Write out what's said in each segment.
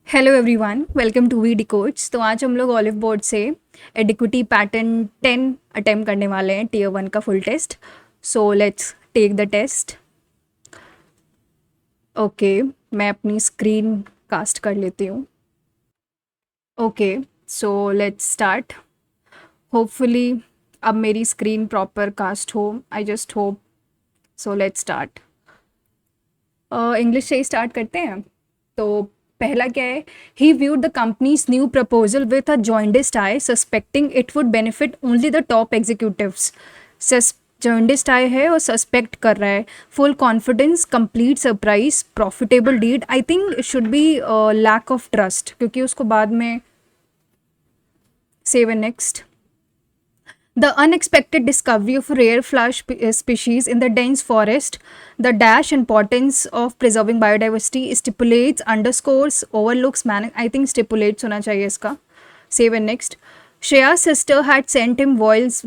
Hello everyone, welcome to V decodes. तो आज हम लोग ऑलिव बोर्ड से एडिक्विटी पैटर्न 10 अटेम्प्ट करने वाले हैं, टीयर 1 का full test. So let's take the test. Okay, मैं अपनी स्क्रीन कास्ट कर लेती हूँ। Okay, so let's start. Hopefully अब मेरी स्क्रीन प्रॉपर कास्ट हो, I just hope. So let's start. English से ही स्टार्ट करते हैं। तो पहला क्या है? He viewed the company's new proposal with a jaundiced eye, suspecting it would benefit only the top executives. Jaundiced eye है और सस्पेक्ट कर रहा है। Full confidence, complete surprise, profitable deed. I think it should be lack of trust, क्योंकि उसको बाद में save next. The unexpected discovery of a rare species in the dense forest, the dash importance of preserving biodiversity, stipulates, underscores, overlooks, I think stipulates होना चाहिए इसका. Save and next. Shreya's sister had sent him voice,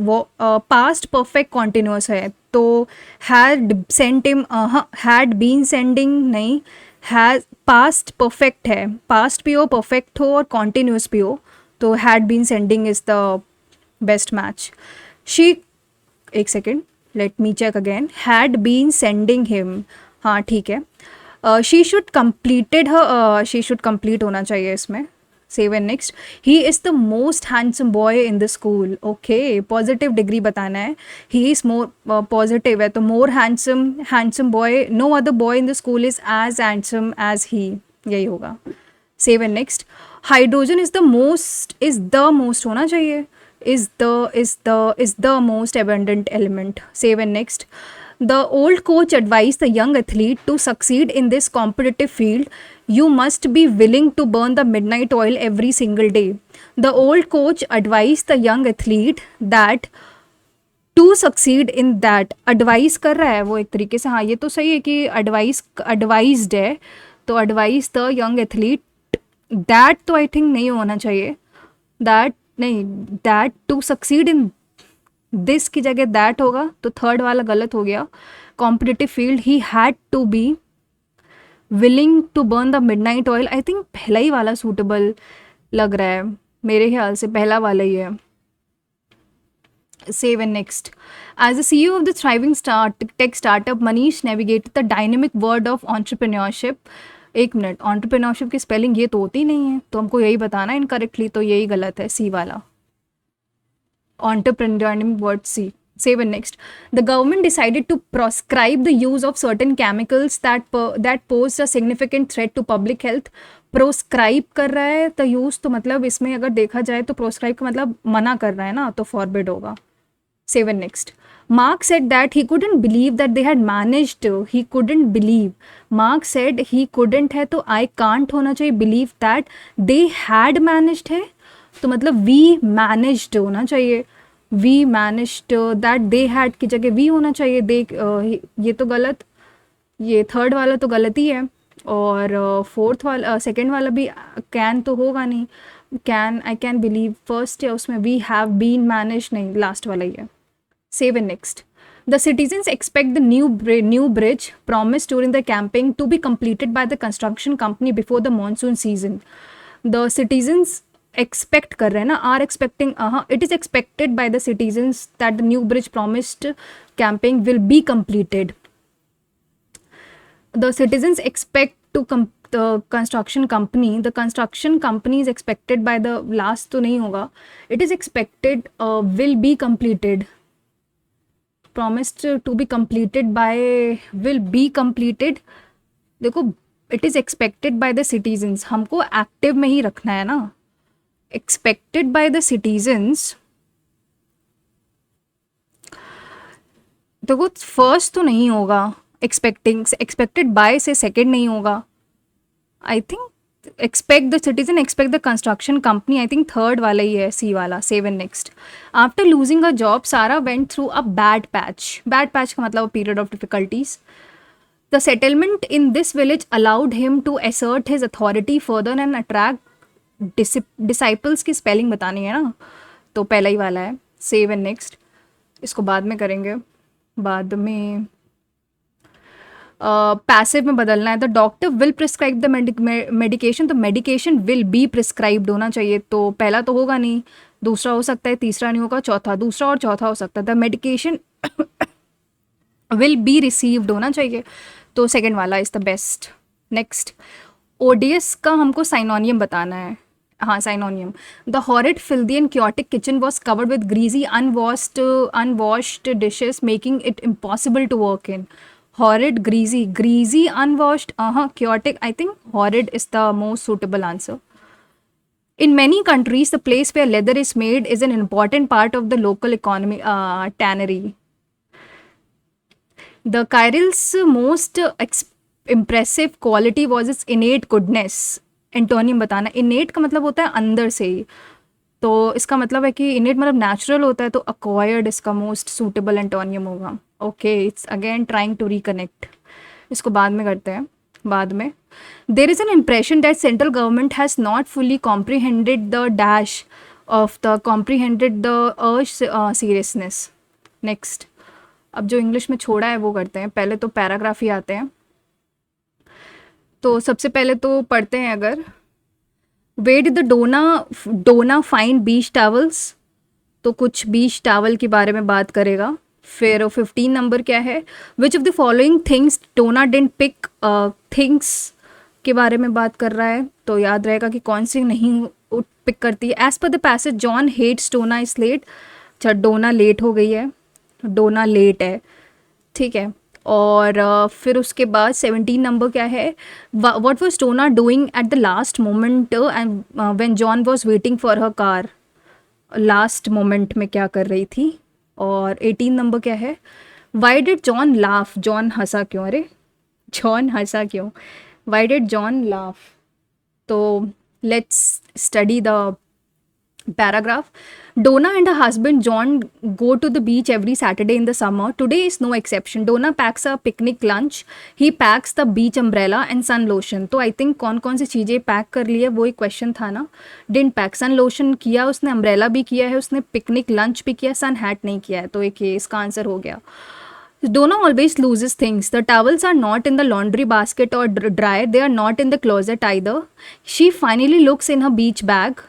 past perfect continuous है, तो had sent him, had been sending नहीं, has past perfect है, past भी हो, perfect हो और continuous भी हो, तो had been sending is the best match. She, एक second, let me check again, had been sending him, हाँ ठीक है। She should completed her, she should complete होना चाहिए इसमें। Save and next. He is the most handsome boy in the school. Okay, positive degree बताना है। He is more positive है, तो more handsome boy, no other boy in the school is as handsome as he, यही होगा। Save and next. Hydrogen is the most होना चाहिए, is the most abundant element. Save and next. The old coach advised the young athlete to succeed in this competitive field. You must be willing to burn the midnight oil every single day. The old coach advised the young athlete that to succeed in that. advice कर रहा है वो एक तरीके से, हाँ ये तो सही है कि advised है, तो advise the young athlete that, तो आई थिंक नहीं होना चाहिए। that नहीं, that to succeed in this की जगह दैट होगा, तो थर्ड वाला गलत हो गया। Competitive field, he had to be willing to burn the midnight oil. I think पहला ही वाला सूटेबल लग रहा है, मेरे ख्याल से पहला वाला ही है। Save and next. As the CEO of the thriving tech startup, Manish navigated the dynamic world of entrepreneurship. एक मिनट, entrepreneurship की स्पेलिंग ये तो होती नहीं है, तो हमको यही बताना है इनकरेक्टली, तो यही गलत है, सी वाला। Entrepreneurial word C. Save and next. The government decided to proscribe the use of certain chemicals that pose a significant threat to public health. Proscribe कर रहा है तो यूज़, तो मतलब इसमें अगर देखा जाए तो प्रोस्क्राइब का मतलब मना कर रहा है ना, तो फॉरबिड होगा। Save and next. Mark said that he couldn't believe that they had managed. He couldn't believe. Mark said he couldn't है, तो I can't होना चाहिए, believe that they had managed है, तो मतलब we managed होना चाहिए। we managed that they had की जगह we होना चाहिए। ये तो गलत, ये थर्ड वाला तो गलत ही है, और फोर्थ वाला, सेकेंड वाला भी कैन तो होगा नहीं। Can, I can believe first है, उसमें वी हैव बीन मैनेज नहीं, लास्ट वाला ही है। Save and next. The citizens expect the new bridge promised during the campaign to be completed by the construction company before the monsoon season. The citizens expect कर रहे हैं ना, are expecting, it is expected by the citizens that the new bridge promised campaign will be completed. The citizens expect to the construction company is expected by the, last तो नहीं होगा, it is expected will be completed, promised to be completed by, will be completed। देखो, it is expected by the citizens, हमको active में ही रखना है ना, expected by the citizens। देखो फर्स्ट तो नहीं होगा, expected by से सेकेंड नहीं होगा, I think expect the citizen, expect the construction company, I think third वाला ही है, सी वाला। Save and next. After losing her job, Sarah went through a bad patch का मतलब period of difficulties. The settlement in this village allowed him to assert his authority further and attract disciples की spelling बतानी है ना, तो पहला ही वाला है। Save and next. इसको बाद में करेंगे, बाद में। पैसिव में बदलना है, the doctor will prescribe the medication, तो मेडिकेशन विल बी प्रिस्क्राइब्ड होना चाहिए, तो पहला तो होगा नहीं, दूसरा हो सकता है, तीसरा नहीं होगा, चौथा, दूसरा और चौथा हो सकता है, the medication will be received होना चाहिए, तो सेकेंड वाला is the best. Next, odious का हमको साइनोनियम बताना है। हाँ, synonym, the horrid filthy and chaotic kitchen was covered with greasy unwashed dishes making it impossible to work in. Horrid, greasy unwashed, chaotic, I think horrid is the most suitable answer. In many countries, the place where leather is made is an important part of the local economy, tannery. The Kyril's most impressive quality was its innate goodness. Antonym बताना, innate का मतलब होता है अंदर से ही, तो इसका मतलब है कि innate मतलब नेचुरल होता है, तो acquired इसका मोस्ट सूटेबल एंटोनियम होगा। Okay, it's again trying to reconnect, इसको बाद में करते हैं, बाद में। There is an impression that central government has not fully comprehended the dash of the comprehended the urge seriousness. Next, अब जो इंग्लिश में छोड़ा है वो करते हैं, पहले तो पैराग्राफ ही आते हैं, तो सबसे पहले तो पढ़ते हैं, अगर where did the Donna find beach towels, तो कुछ बीच टावल के बारे में बात करेगा। फिर 15 नंबर क्या है, which of the following things Donna didn't pick, things के बारे में बात कर रहा है, तो याद रहेगा कि कौन सी नहीं पिक करती है। As per the passage John hates Donna is late, अच्छा डोना लेट हो गई है, डोना लेट है, ठीक है। और फिर उसके बाद 17 नंबर क्या है, what was Donna doing at the last moment and when John was waiting for her car, last moment में क्या कर रही थी। और 18 नंबर क्या है, why did John laugh, John हंसा क्यों, अरे जॉन हंसा क्यों, वाई डिड जॉन लाफ। तो let's study the paragraph. Donna and her husband John go to the beach every Saturday in the summer. Today is no exception. Donna packs a picnic lunch. He packs the beach umbrella and sun lotion. तो I think कौन कौन सी चीज़ें pack कर ली है वो एक question था ना। डिडंट पैक, सन लोशन किया उसने, अम्ब्रेला भी किया है उसने, पिकनिक लंच भी किया, सन हैट नहीं किया है, तो एक ये इसका आंसर हो गया। Donna always loses things. The towels are not in the laundry basket or dryer. They are not in the closet either. She finally looks in her beach bag.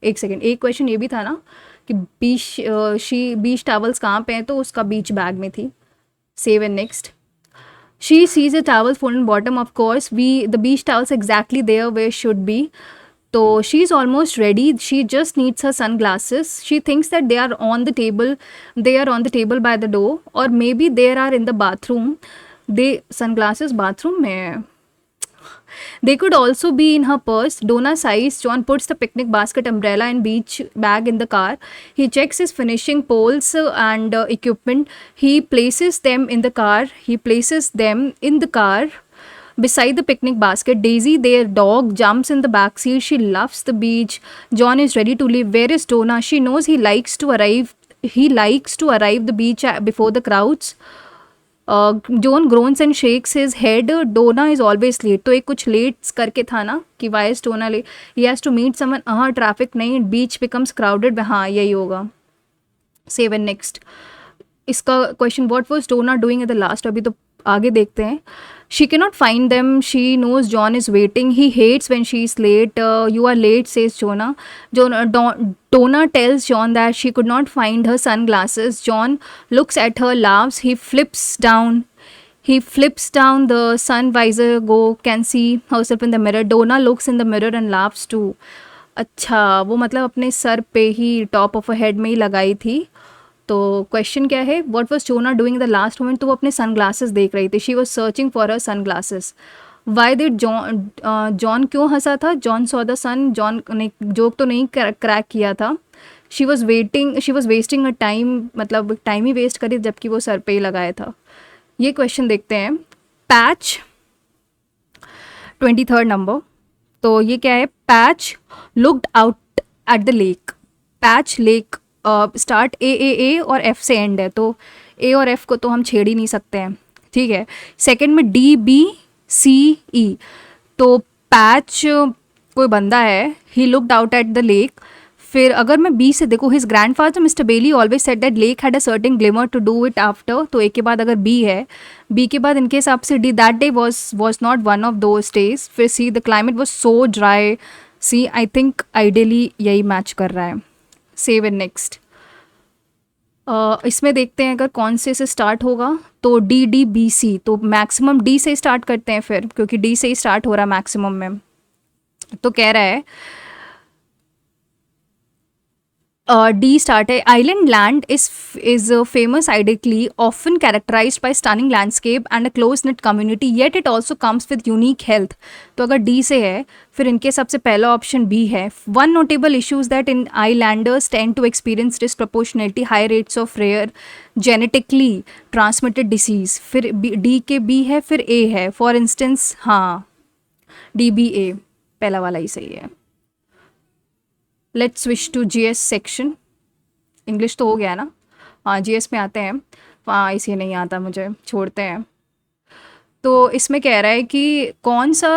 एक सेकेंड, एक क्वेश्चन ये भी था ना कि बीच towels कहाँ पे हैं, तो उसका बीच बैग में थी। Save and next, she sees a towel fold bottom, of course we the beach towels exactly there way should be, तो she is almost ready, she just needs her sunglasses, she thinks that they are on the table by the door, और maybe there are in the bathroom, they sunglasses bathroom में, they could also be in her purse. Donna sighs. John puts the picnic basket, umbrella and beach bag in the car. He checks his finishing poles and equipment. He places them in the car. Beside the picnic basket, Daisy, their dog, jumps in the back seat. She loves the beach. John is ready to leave. Where is Donna? She knows he likes to arrive the beach before the crowds. John groans and shakes his head. Donna is always late. तो एक कुछ let's करके था ना कि why is Donna late? He has to meet someone. हाँ, traffic नहीं, beach becomes crowded. हाँ, यही होगा। Save and next. इसका question, what was Donna doing at the last? अभी तो आगे देखते हैं। She cannot find them. She knows John is waiting. He hates when she is late. You are late, says Donna. Donna tells John that she could not find her sunglasses. John looks at her, laughs. He flips down the sun visor. Can see herself in the mirror. Donna looks in the mirror and laughs too. अच्छा, वो मतलब अपने सर पे ही, top of a head में ही लगाई थी। तो क्वेश्चन क्या है, what was Donna doing the last moment, तो वो अपने सन ग्लासेस देख रही थी, she was searching for her sunglasses. Why did John क्यों हंसा था, John saw the sun, John ने जोक तो नहीं क्रैक किया था। She was wasting a time, मतलब टाइम ही वेस्ट करी जबकि वो सर पे ही लगाया था। ये क्वेश्चन देखते हैं, पैच 23rd नंबर, तो ये क्या है, Patch looked out at the lake, Patch lake start A और एफ से एंड है, तो ए और एफ को तो हम छेड़ ही नहीं सकते हैं, ठीक है। सेकंड में DBCE, तो पैच कोई बंदा है, he looked out at the lake, फिर अगर मैं बी से देखूँ, his grandfather Mister Bailey always said that lake had a certain glimmer to do it after, तो ए के बाद अगर बी है, बी के बाद इनके हिसाब से D that day was not one of those days. फिर C the climate was so dry, C I think ideally यही मैच कर रहा है। Save and next. इसमें देखते हैं अगर कौन से स्टार्ट होगा, तो डी डी बी सी, तो मैक्सिमम डी से ही स्टार्ट करते हैं फिर, क्योंकि डी से ही स्टार्ट हो रहा है मैक्सिमम में। तो कह रहा है D started. Island land is famous idyllically, often characterized by stunning landscape and a close-knit community. Yet it also comes with unique health. तो अगर D से है, फिर इनके सबसे पहला ऑप्शन B है. One notable issue is that in islanders tend to experience disproportionately high rates of rare genetically transmitted disease. फिर D के B है, फिर A है. For instance, हाँ, DBA पहला वाला ही सही है। Let's switch to GS section. English तो हो गया ना, हाँ जीएस में आते हैं। हाँ इसे नहीं आता मुझे, छोड़ते हैं। तो इसमें कह रहा है कि कौन सा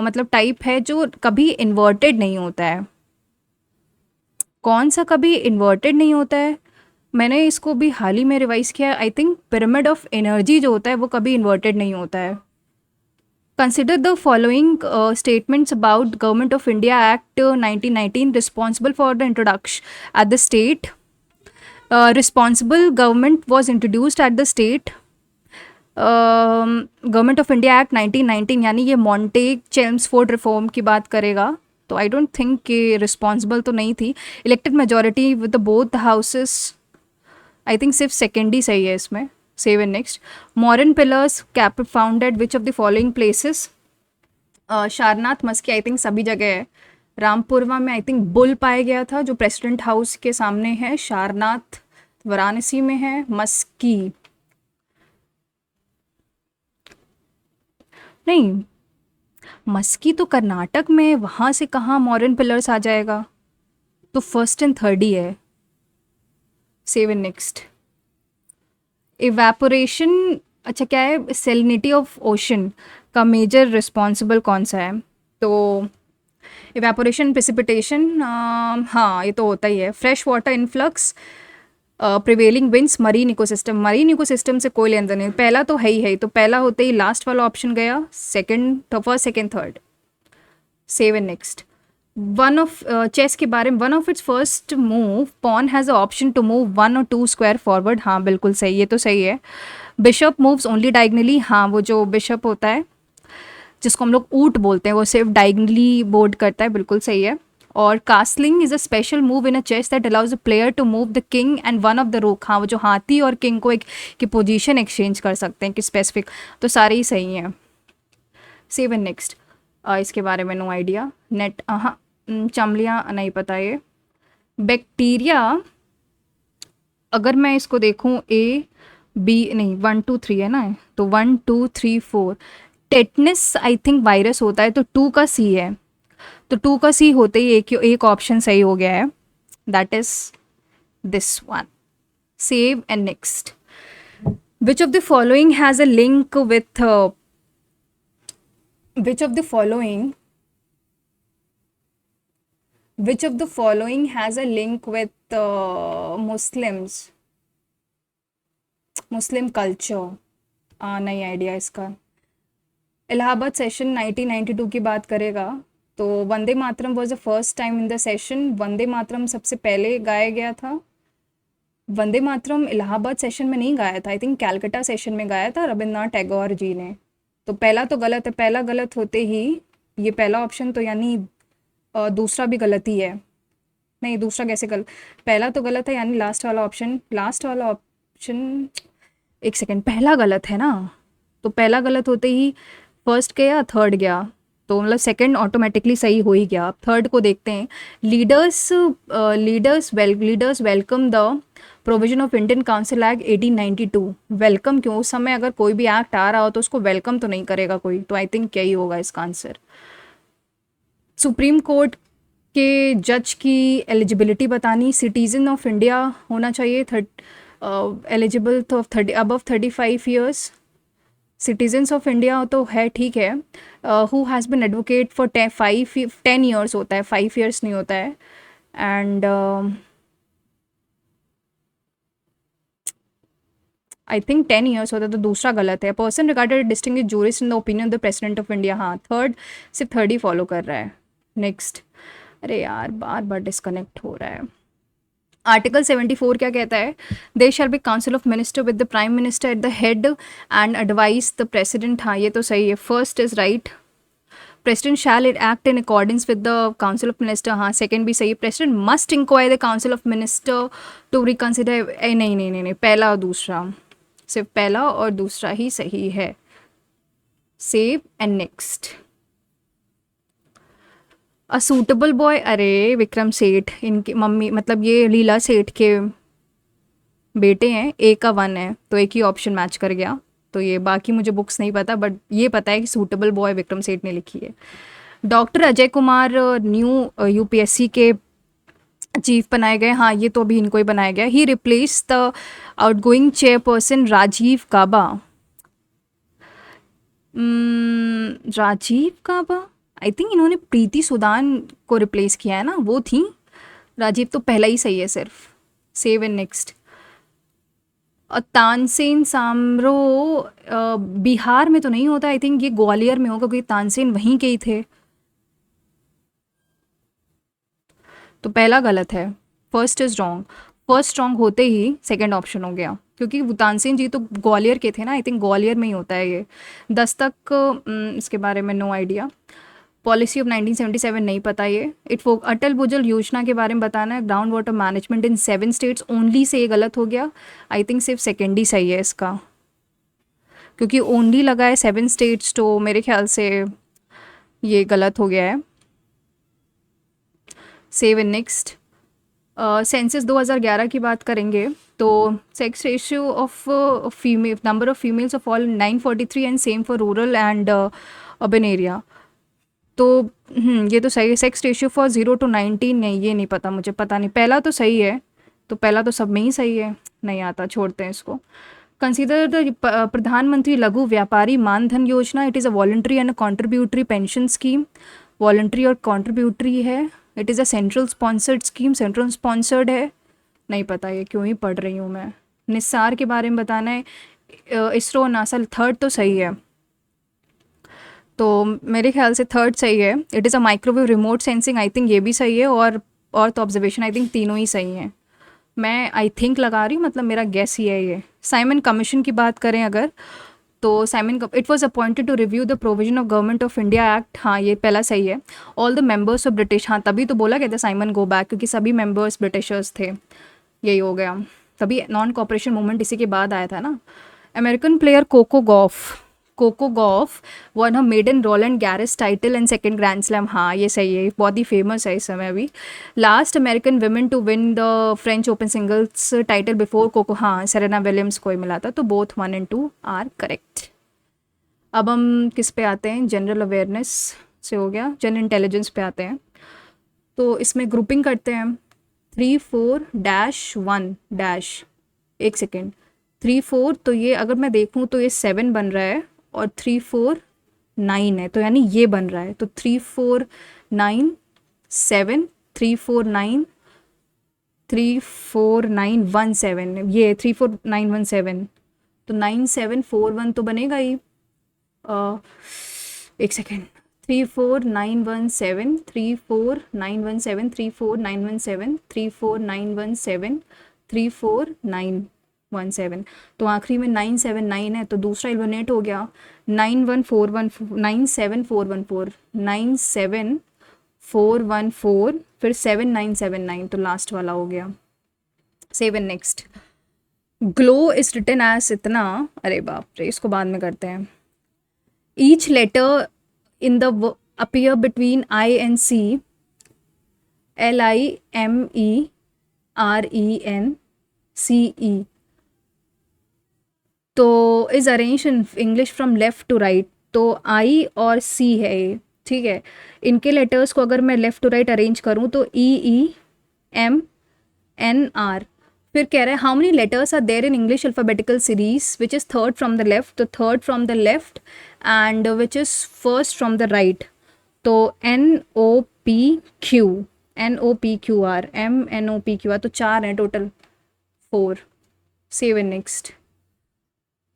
मतलब टाइप है जो कभी इन्वर्टेड नहीं होता है। कौन सा कभी इन्वर्टेड नहीं होता है? मैंने इसको भी हाल ही में रिवाइज किया। I think pyramid of energy जो होता है वो कभी इन्वर्टेड नहीं होता है। Consider the following statements about Government of India Act 1919 responsible for the introduction at the state. Responsible government was introduced at the state. Government of India Act 1919 यानी ये मॉन्टेग चेम्सफोर्ड रिफॉर्म की बात करेगा, तो I don't think कि responsible तो नहीं थी। Elected majority with the both houses, I think सिर्फ सेकेंड ही सही है इसमें। Save and next. Modern pillars cap found at which of the following places? Sarnath Maski I think सभी जगह है। रामपुरवा में आई थिंक बुल पाया गया था जो प्रेसिडेंट हाउस के सामने है। शारनाथ वाराणसी में है। मस्की नहीं, मस्की तो कर्नाटक में, वहाँ से कहाँ मॉडर्न पिलर्स आ जाएगा? तो फर्स्ट एंड थर्ड ही है। Save and next. इवेपोरेशन, अच्छा क्या है, सेलिनिटी ऑफ ओशन का मेजर रिस्पॉन्सिबल कौन सा है? तो इवेपोरेशन, प्रेसिपिटेशन, हाँ ये तो होता ही है। Fresh water influx, prevailing winds, marine ecosystem. Marine ecosystem से कोई लेन देन नहीं, पहला तो है ही, तो पहला होते ही लास्ट वाला ऑप्शन गया। सेकंड तो first second third. Save and next. One of chess के बारे में, one of its first move pawn has a option to move 1 or 2 square forward. हाँ बिल्कुल सही, ये तो सही है। बिशप मूव्स ओनली डायगनली, हाँ वो जो बिशप होता है जिसको हम लोग ऊट बोलते हैं वो सिर्फ डायगनली बोर्ड करता है, बिल्कुल सही है। और castling is a special move in a chess that allows the player to move the king and one of the rook. हाँ वो जो हाथी और किंग को एक की पोजीशन एक्सचेंज कर सकते हैं कि स्पेसिफिक, तो सारे ही सही हैं। Save and next. इसके बारे में नो आइडिया। नेट, हाँ चमलियाँ नहीं पता ये। बैक्टीरिया, अगर मैं इसको देखूं ए बी नहीं 1 2 3 है ना, तो 1 2 3 4। टेटनस आई थिंक वायरस होता है, तो 2 का सी है, तो 2 का सी होते ही एक ऑप्शन सही हो गया है, that is this one. Save and next. Which of the following has a link with which of the following has a link with Muslim culture? नहीं आइडिया इसका। इलाहाबाद सेशन 1992 की बात करेगा, तो Vande Mataram was the first time in the session. Vande Mataram सबसे पहले गाया गया था। वंदे मातरम इलाहाबाद सेशन में नहीं गाया था, आई थिंक कैलकटा सेशन में गाया था रविंद्रनाथ टैगोर जी ने। तो पहला तो गलत है, पहला गलत होते ही ये पहला ऑप्शन तो यानी दूसरा भी गलत ही है। नहीं दूसरा कैसे गलत, पहला तो गलत है यानी लास्ट वाला ऑप्शन एक सेकेंड, पहला गलत है ना, तो पहला गलत होते ही फर्स्ट गया थर्ड गया, तो मतलब सेकंड ऑटोमेटिकली सही हो ही गया। अब थर्ड को देखते हैं। Leaders welcome the provision of Indian council act 1892। Welcome क्यों? उस समय अगर कोई भी एक्ट आ रहा हो तो उसको वेलकम तो नहीं करेगा कोई, तो आई थिंक क्या ही होगा इसका आंसर। सुप्रीम कोर्ट के जज की एलिजिबिलिटी बतानी, सिटीजन ऑफ इंडिया होना चाहिए, एलिजिबल तो above 35 years. Citizens of India तो है ठीक है। Who has been advocate for 10 years होता है, 5 ईयर्स नहीं होता है। एंड आई थिंक 10 ईयर्स होता है, तो दूसरा गलत है। Person regarded distinguish jurist in the opinion of the president of India, हाँ थर्ड, सिर्फ थर्ड ही फॉलो कर रहा है। नेक्स्ट, अरे यार बार बार डिस्कनेक्ट हो रहा है। आर्टिकल 74 क्या कहता है? There shall be council of minister with the prime minister at the head and advise the president, हाँ ये तो सही है, first is right. President shall it act in accordance with the council of minister, हाँ second भी सही है। President must inquire the council of minister to reconsider, नहीं नहीं नहीं नहीं, पहला और दूसरा, सिर्फ पहला और दूसरा ही सही है। Save and next. A suitable boy, अरे विक्रम सेठ, इनकी मम्मी मतलब ये लीला सेठ के बेटे हैं, ए का 1 है तो एक ही ऑप्शन मैच कर गया। तो ये बाकी मुझे बुक्स नहीं पता, बट ये पता है कि सूटेबल बॉय विक्रम सेठ ने लिखी है। Doctor Ajay Kumar new UPSC के चीफ बनाए गए, हाँ ये तो अभी इनको ही बनाया गया। He replace the outgoing chairperson Rajiv Gaba. Rajiv Gaba, I think इन्होंने प्रीति सुदान को रिप्लेस किया है ना, वो थी। राजीव तो पहला ही सही है सिर्फ। Save and next. तानसेन सामरो बिहार में तो नहीं होता, आई थिंक ये ग्वालियर में होगा क्योंकि तानसेन वहीं के ही थे, तो पहला गलत है। First is wrong, first wrong होते ही सेकंड ऑप्शन हो गया, क्योंकि वो तानसेन जी तो ग्वालियर के थे ना, आई थिंक ग्वालियर में ही होता है ये। दस्तक इसके बारे में नो आइडिया। पॉलिसी ऑफ 1977 नहीं पता ये। अटल भूजल योजना के बारे में बताना है। ग्राउंड वाटर मैनेजमेंट इन 7 स्टेट्स ओनली से ये गलत हो गया, आई थिंक सिर्फ सेकेंड ही सही है इसका, क्योंकि ओनली लगा है 7 स्टेट्स, तो मेरे ख्याल से ये गलत हो गया है। Save and next. सेंसस 2011 की बात करेंगे तो sex ratio of female, number of females of all 943 and same for rural and urban area. तो ये तो सही है। सेक्स रेशियो फॉर 0 to 19, नहीं ये नहीं पता मुझे, पता नहीं, पहला तो सही है, तो पहला तो सब में ही सही है, नहीं आता, छोड़ते हैं इसको। कंसीडर द प्रधानमंत्री लघु व्यापारी मानधन योजना, it is a voluntary and a contributory pension scheme, voluntary और कॉन्ट्रीब्यूटरी है। It is a central sponsored scheme, central sponsored है, नहीं पता ये क्यों ही पढ़ रही हूँ मैं। निस्सार के बारे में बताना है, इसरो नासा, थर्ड तो सही है, तो मेरे ख्याल से थर्ड सही है। It is a microwave remote sensing, I think ये भी सही है, और तो ऑब्जर्वेशन, आई थिंक तीनों ही सही हैं। मैं आई थिंक लगा रही हूँ, मतलब मेरा गेस ही है ये। साइमन कमीशन की बात करें अगर, तो Simon it was appointed to review the provision of government of India act, हाँ ये पहला सही है। All the members of British, हाँ तभी तो बोला गया था साइमन गो बैक, क्योंकि सभी मेंबर्स ब्रिटिशर्स थे, यही हो गया, तभी नॉन कॉपरेशन मूवमेंट इसी के बाद आया था ना। American player Coco Gauff won her maiden Roland Garros title and second grand slam, हाँ ये सही है, बहुत ही फेमस है इस समय अभी। Last American women to win the French Open singles title before Coco, हाँ सेरेना विलियम्स को ही मिला था, तो बोथ 1 and 2 आर करेक्ट। अब हम किस पे आते हैं? जनरल अवेयरनेस से हो गया, जनरल इंटेलिजेंस पे आते हैं। तो इसमें ग्रुपिंग करते हैं। 34-1 एक सेकेंड, 3-4, तो ये अगर मैं देखूँ तो ये 7 बन रहा है, और 3-4-9 है, तो यानी ये बन रहा है, तो 3-4-9-7, 3-4-9, 3-4-9-1-7, ये 3-4-9-1-7, तो 9-7-4-1 तो बनेगा ही। एक सेकेंड, 3-4-9-1-7, 3-4-9-1-7, 3-4-9-1-7, 3-4-9-1-7, 3-4-9-1-7, तो आखिरी में 9-7-9 है, तो दूसरा एलिमिनेट हो गया। 9-1-4-1, 9-7-4-1-4, 9-7-4-1-4, फिर 7-9-7-9, तो लास्ट वाला हो गया। 7 next. Glow is written as इतना, अरे बाप रे, इसको बाद में करते हैं। Each letter in the appear between I and C, LIMERENCE, तो is arrange in English from left to right, तो I और C है ये, ठीक है। इनके लेटर्स को अगर मैं लेफ्ट टू राइट अरेंज करूँ तो EEMNR, फिर कह रहा है how many letters are there in English alphabetical series which is third from the left, तो third from the left and which is first from the right, तो NOPQ, NOPQR, MNOPQR, तो 4 हैं total, 4. Save and next.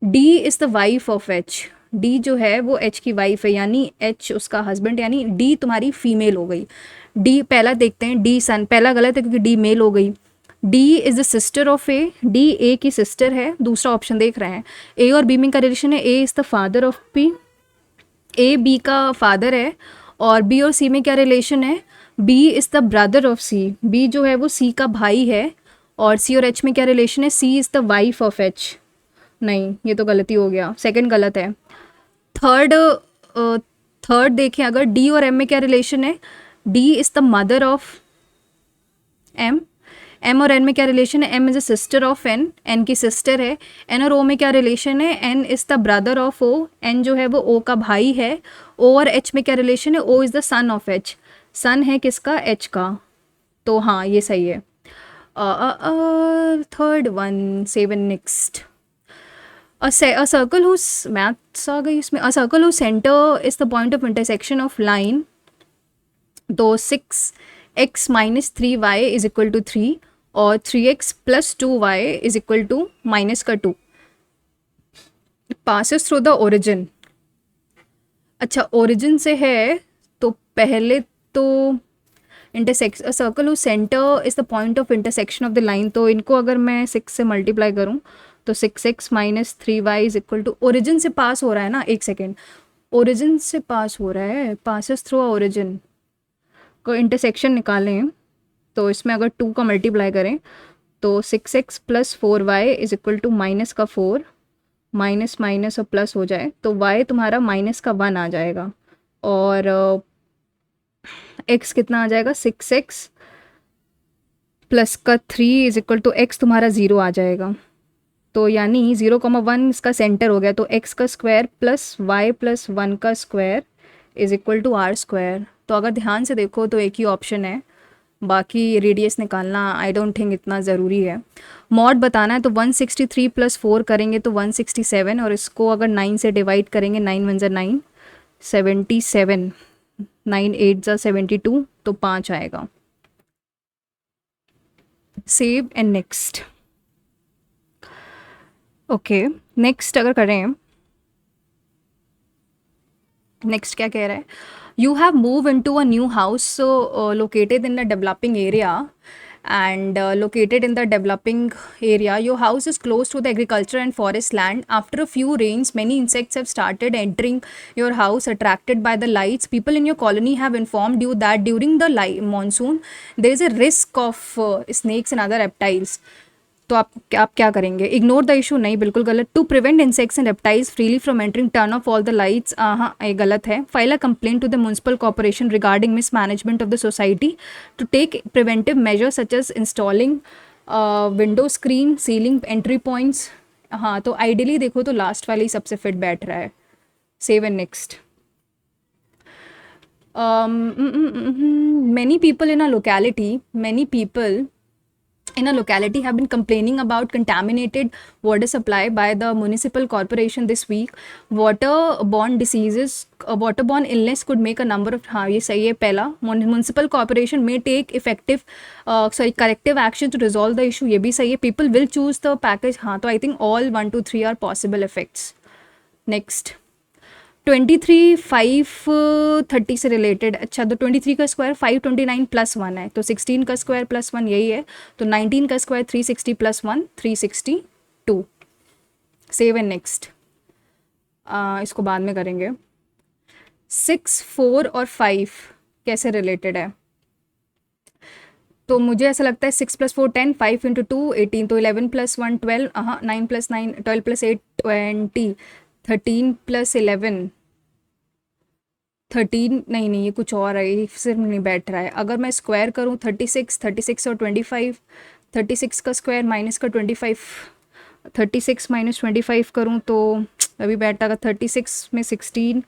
D is the wife of H. D जो है वो H की wife है, यानी H उसका हस्बैंड, यानी D तुम्हारी फीमेल हो गई. D पहला देखते हैं, D सन, पहला गलत है क्योंकि D मेल हो गई. D is the sister of A. D A की सिस्टर है. दूसरा ऑप्शन देख रहे हैं, A और B में का रिलेशन है. A is the father of B. A B का फादर है. और B और C में क्या रिलेशन है? B is the brother of C. B जो है वो C का भाई है. और C और H में क्या रिलेशन है? C is the wife of H. नहीं, ये तो गलती हो गया, सेकंड गलत है. थर्ड, थर्ड देखें अगर, D और M में क्या रिलेशन है? D is the mother of M. M और N में क्या रिलेशन है? M is the sister of N. N की सिस्टर है. N और O में क्या रिलेशन है? N is the brother of O. N जो है वो O का भाई है. O और H में क्या रिलेशन है? O is the son of H. सन है किसका? H का. तो हाँ, ये सही है. Third one, 7 next. A circle whose maths आ गई इसमें. A circle whose center is the point of intersection of line. तो 6x minus 3y is equal to 3 और 3x plus 2y is equal to minus का 2. passes through the origin. अच्छा, origin से है तो पहले तो intersex, a circle who centre is the point of intersection of the line. तो इनको अगर मैं 6 से मल्टीप्लाई करूँ तो 6x minus 3y is equal to, origin से पास हो रहा है ना, एक सेकेंड, ओरिजिन से पास हो रहा है, पासिस थ्रू ओरिजिन को इंटरसेक्शन निकालें तो इसमें अगर 2 का मल्टीप्लाई करें तो 6x plus 4y is equal to minus का 4, माइनस माइनस और प्लस हो जाए तो y तुम्हारा माइनस का 1 आ जाएगा. और x कितना आ जाएगा? 6x प्लस का 3 इज इक्वल टू x तुम्हारा 0 आ जाएगा. तो यानी 0,1 इसका सेंटर हो गया. तो x का स्क्वायर प्लस y प्लस 1 का square is equal to r square. तो अगर ध्यान से देखो तो एक ही ऑप्शन है, बाकी रेडियस निकालना आई डोंट थिंक इतना ज़रूरी है. मॉड बताना है तो 163 प्लस 4 करेंगे तो 167, और इसको अगर 9 से डिवाइड करेंगे, 9 1 9, 77, 9 8 72, तो 5 आएगा. Save and next. Okay, next अगर करें, नेक्स्ट क्या कह रहा है? You have move into a new house located in the developing area, and located in the developing area. Your house is close to the agriculture and forest land. After a few rains, many insects have started entering your house, attracted by the lights. People in your colony have informed you that during the monsoon there is a risk of snakes and other reptiles. तो आप क्या करेंगे? Ignore the issue, नहीं, बिल्कुल गलत. To prevent insects and reptiles freely from entering, turn off all the lights, हाँ ये गलत है. File a complaint to the municipal corporation regarding mismanagement of the society. To take preventive measures such as installing window screen, sealing entry points. हाँ, तो ideally देखो तो last वाली सबसे फिट बैठ रहा है. Save and next. Many people in a locality have been complaining about contaminated water supply by the municipal corporation this week. Waterborne diseases, waterborne illness could make a number of, हाँ ये सही है पहला. Municipal corporation may take corrective action to resolve the issue, ये भी सही है. People will choose the package, हाँ, तो I think all 1 2 3 are possible effects. Next. 23 530 से रिलेटेड. अच्छा, तो 23 का स्क्वायर 529 प्लस 1 है, तो 16 का स्क्वायर प्लस 1 यही है. तो 19 का square 360 plus 1 362. Save and next. इसको बाद में करेंगे. 6 4 और 5 कैसे रिलेटेड है? तो मुझे ऐसा लगता है 6 + 4 10, 5 × 2 18, तो 11 + 1 12, 9 + 9 12 + 8 20, 13 + 11 13, नहीं ये कुछ और है, ये सिर्फ नहीं बैठ रहा है. अगर मैं स्क्वायर करूँ 36 और 25, 36 का स्क्वायर माइनस का 25, 36 - 25 करूँ तो अभी बैठा का 36 में 16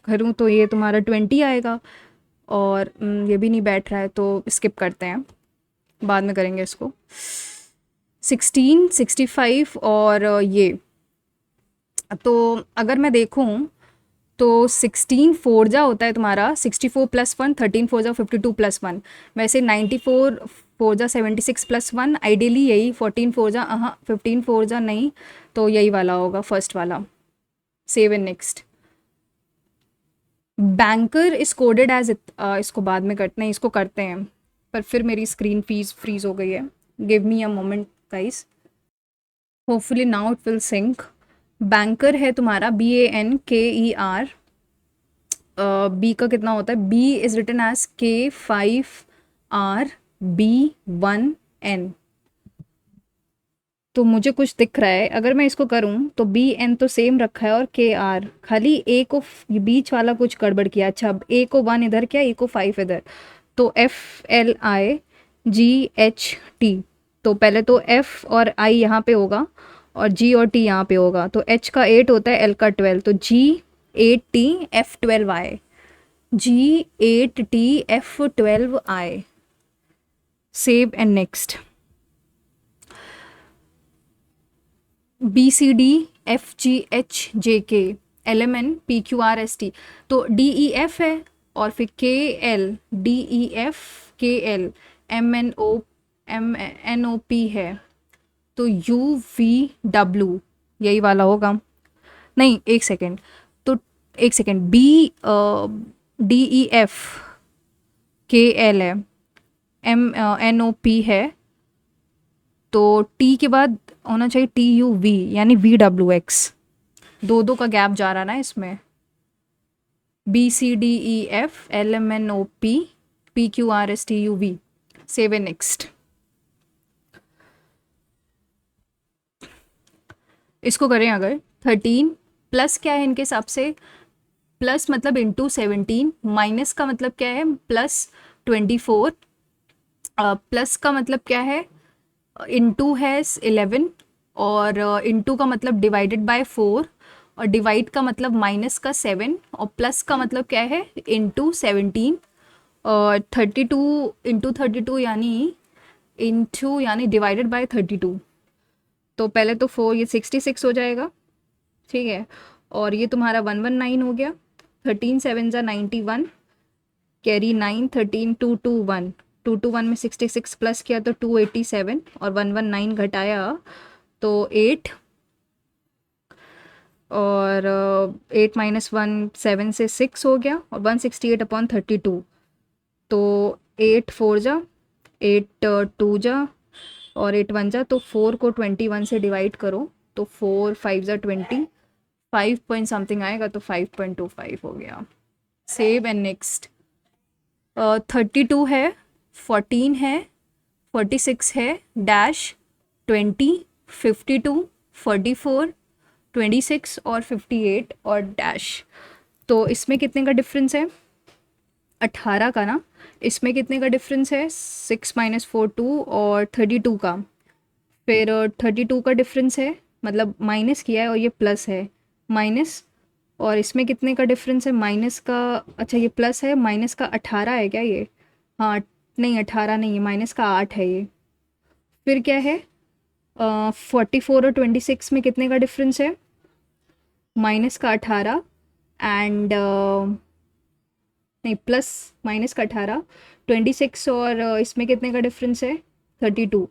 करूँ तो ये तुम्हारा 20 आएगा. और ये भी नहीं बैठ रहा है तो स्किप करते हैं, बाद में करेंगे इसको. 16 65 और ये, तो अगर मैं देखूं तो 16 फोर होता है तुम्हारा 64 प्लस 1, 13 फोर 52 प्लस 1। वैसे 94 फोर 76 प्लस 1, आइडियली यही 14 फोर 15 फोर नहीं, तो यही वाला होगा फर्स्ट वाला। Save and next. Banker is coded as, इसको बाद में करते हैं, इसको करते हैं, पर फिर मेरी स्क्रीन फ्रीज हो गई है। Give me a moment guys, hopefully now it will sync. Banker है तुम्हारा BANKER। बी का कितना होता है, B is written as K5RB1N। तो मुझे कुछ दिख रहा है, अगर मैं इसको करूं तो BN तो सेम रखा है और KR, खाली ए को बीच वाला कुछ गड़बड़ किया। अच्छा, अब ए को 1 इधर किया, ए को 5 इधर, तो FLIGHT। तो पहले तो F और I यहाँ पे होगा और G और T यहाँ पे होगा। तो H का 8 होता है, L का 12, तो G8T F12I, G8T F12I। Save and next. BCDFGHJK LMNPQRST, तो DEF है, और फिर KL DEF KL MNOP है, तो UVW यही वाला होगा। नहीं, एक सेकेंड, तो एक सेकेंड, DEF KL है, MNOP है, तो T के बाद होना चाहिए TUV यानी VWX। दो का गैप जा रहा ना इसमें। BCDEF LMNOP PQRSTUV। Save and next. इसको करें अगर 13 प्लस क्या है इनके हिसाब से, प्लस मतलब इंटू 17, माइनस का मतलब क्या है प्लस 24, प्लस का मतलब क्या है इंटू है 11, और इंटू का मतलब डिवाइडेड बाय 4, और डिवाइड का मतलब माइनस का 7, और प्लस का मतलब क्या है इंटू 17, और 32 इंटू 32 यानी डिवाइडेड बाय 32। तो पहले तो 4, ये 66 हो जाएगा, ठीक है, और ये तुम्हारा 119 हो गया। 13 7 जा 91, कैरी 9, 13 2 2 1, 2 2 1 में 66 प्लस किया तो 287, और 119 घटाया तो 8, और 8 माइनस 1 7 से 6 हो गया, और 168/32। तो 8 4 जा 8 2 जा और 8 1 जा, तो 4 को 21 से डिवाइड करो, तो 4 5 जा 20, 5 पॉइंट समथिंग आएगा, तो 5.25 हो गया। Save and next. 32 है, 14 है, 46 है, डैश 20, 52, 44, 26 और 58 और डैश। तो इसमें कितने का डिफरेंस है, 18 का ना। इसमें कितने का डिफरेंस है, 6 माइनस 4 2, और 32 का, फिर 32 का डिफरेंस है, मतलब माइनस किया है और ये प्लस है, माइनस, और इसमें कितने का डिफरेंस है, माइनस का, अच्छा ये प्लस है, माइनस का 18 है क्या ये, हाँ नहीं 18 नहीं है, माइनस का 8 है ये। फिर क्या है 44 और 26 में कितने का डिफरेंस है, माइनस का 18 एंड नहीं प्लस माइनस का 18, 26 और इसमें कितने का डिफरेंस है 32,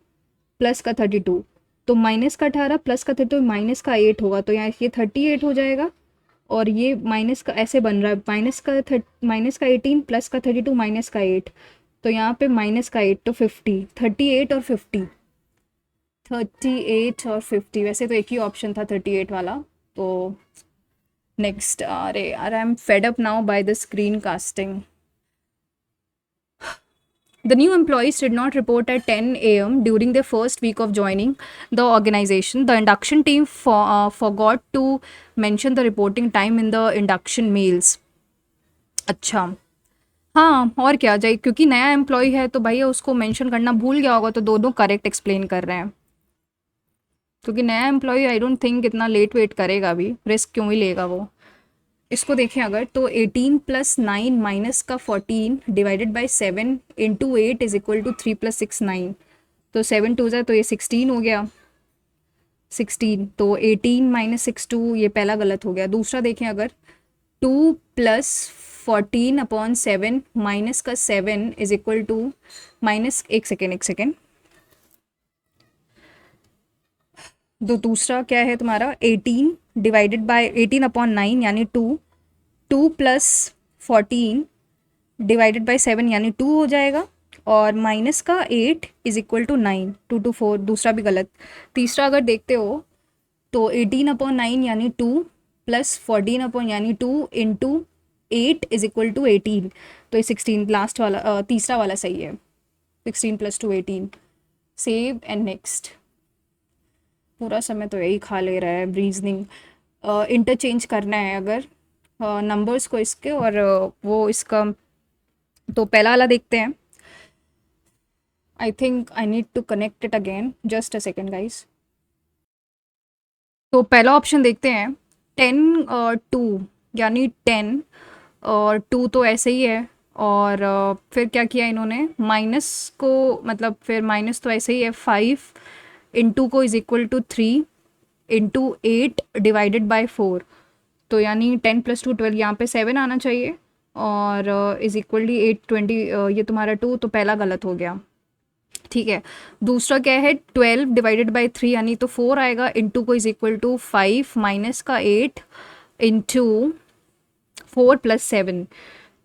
प्लस का 32, तो माइनस का 18 प्लस का 32 माइनस का 8 होगा, तो यहाँ ये 38 हो जाएगा, और ये माइनस का ऐसे बन रहा है, माइनस का 18 प्लस का 32 माइनस का 8, तो यहाँ पे माइनस का 8, तो 50, 38 और 50, 38 और 50, वैसे तो एक ही ऑप्शन था 38 वाला। तो नेक्स्ट, अरे यार I am fed up now by the screen casting. The new employees did not report at 10 a.m. during their first week of joining the organization. The induction team forgot to mention the reporting time in the induction mails. अच्छा, हाँ और क्या जाए, क्योंकि नया employ है तो भैया उसको मेंशन करना भूल गया होगा, तो दोनों करेक्ट एक्सप्लेन कर रहे हैं, क्योंकि नया एम्प्लॉय आई डोंट थिंक इतना लेट वेट करेगा, अभी रिस्क क्यों ही लेगा वो। इसको देखें अगर, तो 18 प्लस 9 माइनस का 14 divided by 7 into 8 is equal to 3 plus 6 9, तो 7 2 जाए तो ये 16 हो गया, 16, तो 18 माइनस 6 2, ये पहला गलत हो गया। दूसरा देखें अगर, 2 प्लस 14/7 माइनस का 7 इज इक्वल टू माइनस, एक सेकेंड, तो दूसरा क्या है तुम्हारा 18 डिवाइडेड बाय 18/9 यानी 2, 2 प्लस 14 डिवाइडेड बाय 7 यानी 2 हो जाएगा, और माइनस का 8 इज इक्वल टू 9, 2 to 4, दूसरा भी गलत। तीसरा अगर देखते हो तो 18/9 यानी 2 प्लस 14 यानी 2 इंटू 8 इज इक्वल टू 18, तो ये 16 लास्ट वाला तीसरा वाला सही है। 16 + 2 18। Save and next. पूरा समय तो यही खा ले रहा है रीजनिंग। इंटरचेंज करना है अगर नंबर्स को इसके और वो इसका, तो पहला वाला देखते हैं। I think I need to connect it again, just a second guys. तो पहला ऑप्शन देखते हैं 10 और 2 यानी 10 और 2 तो ऐसे ही है, और फिर क्या किया इन्होंने माइनस को, मतलब फिर माइनस तो ऐसे ही है 5 इंटू को is equal to 3 into 8 divided by 4, तो यानी 10 + 2 12, यहाँ पे 7 आना चाहिए, और इज इक्वल टू 8 20, ये तुम्हारा 2, तो पहला गलत हो गया। ठीक है, दूसरा क्या है 12 डिवाइडेड बाय 3 यानी तो 4 आएगा, इंटू को इज इक्वल टू 5 माइनस का 8 इंटू 4 + 7,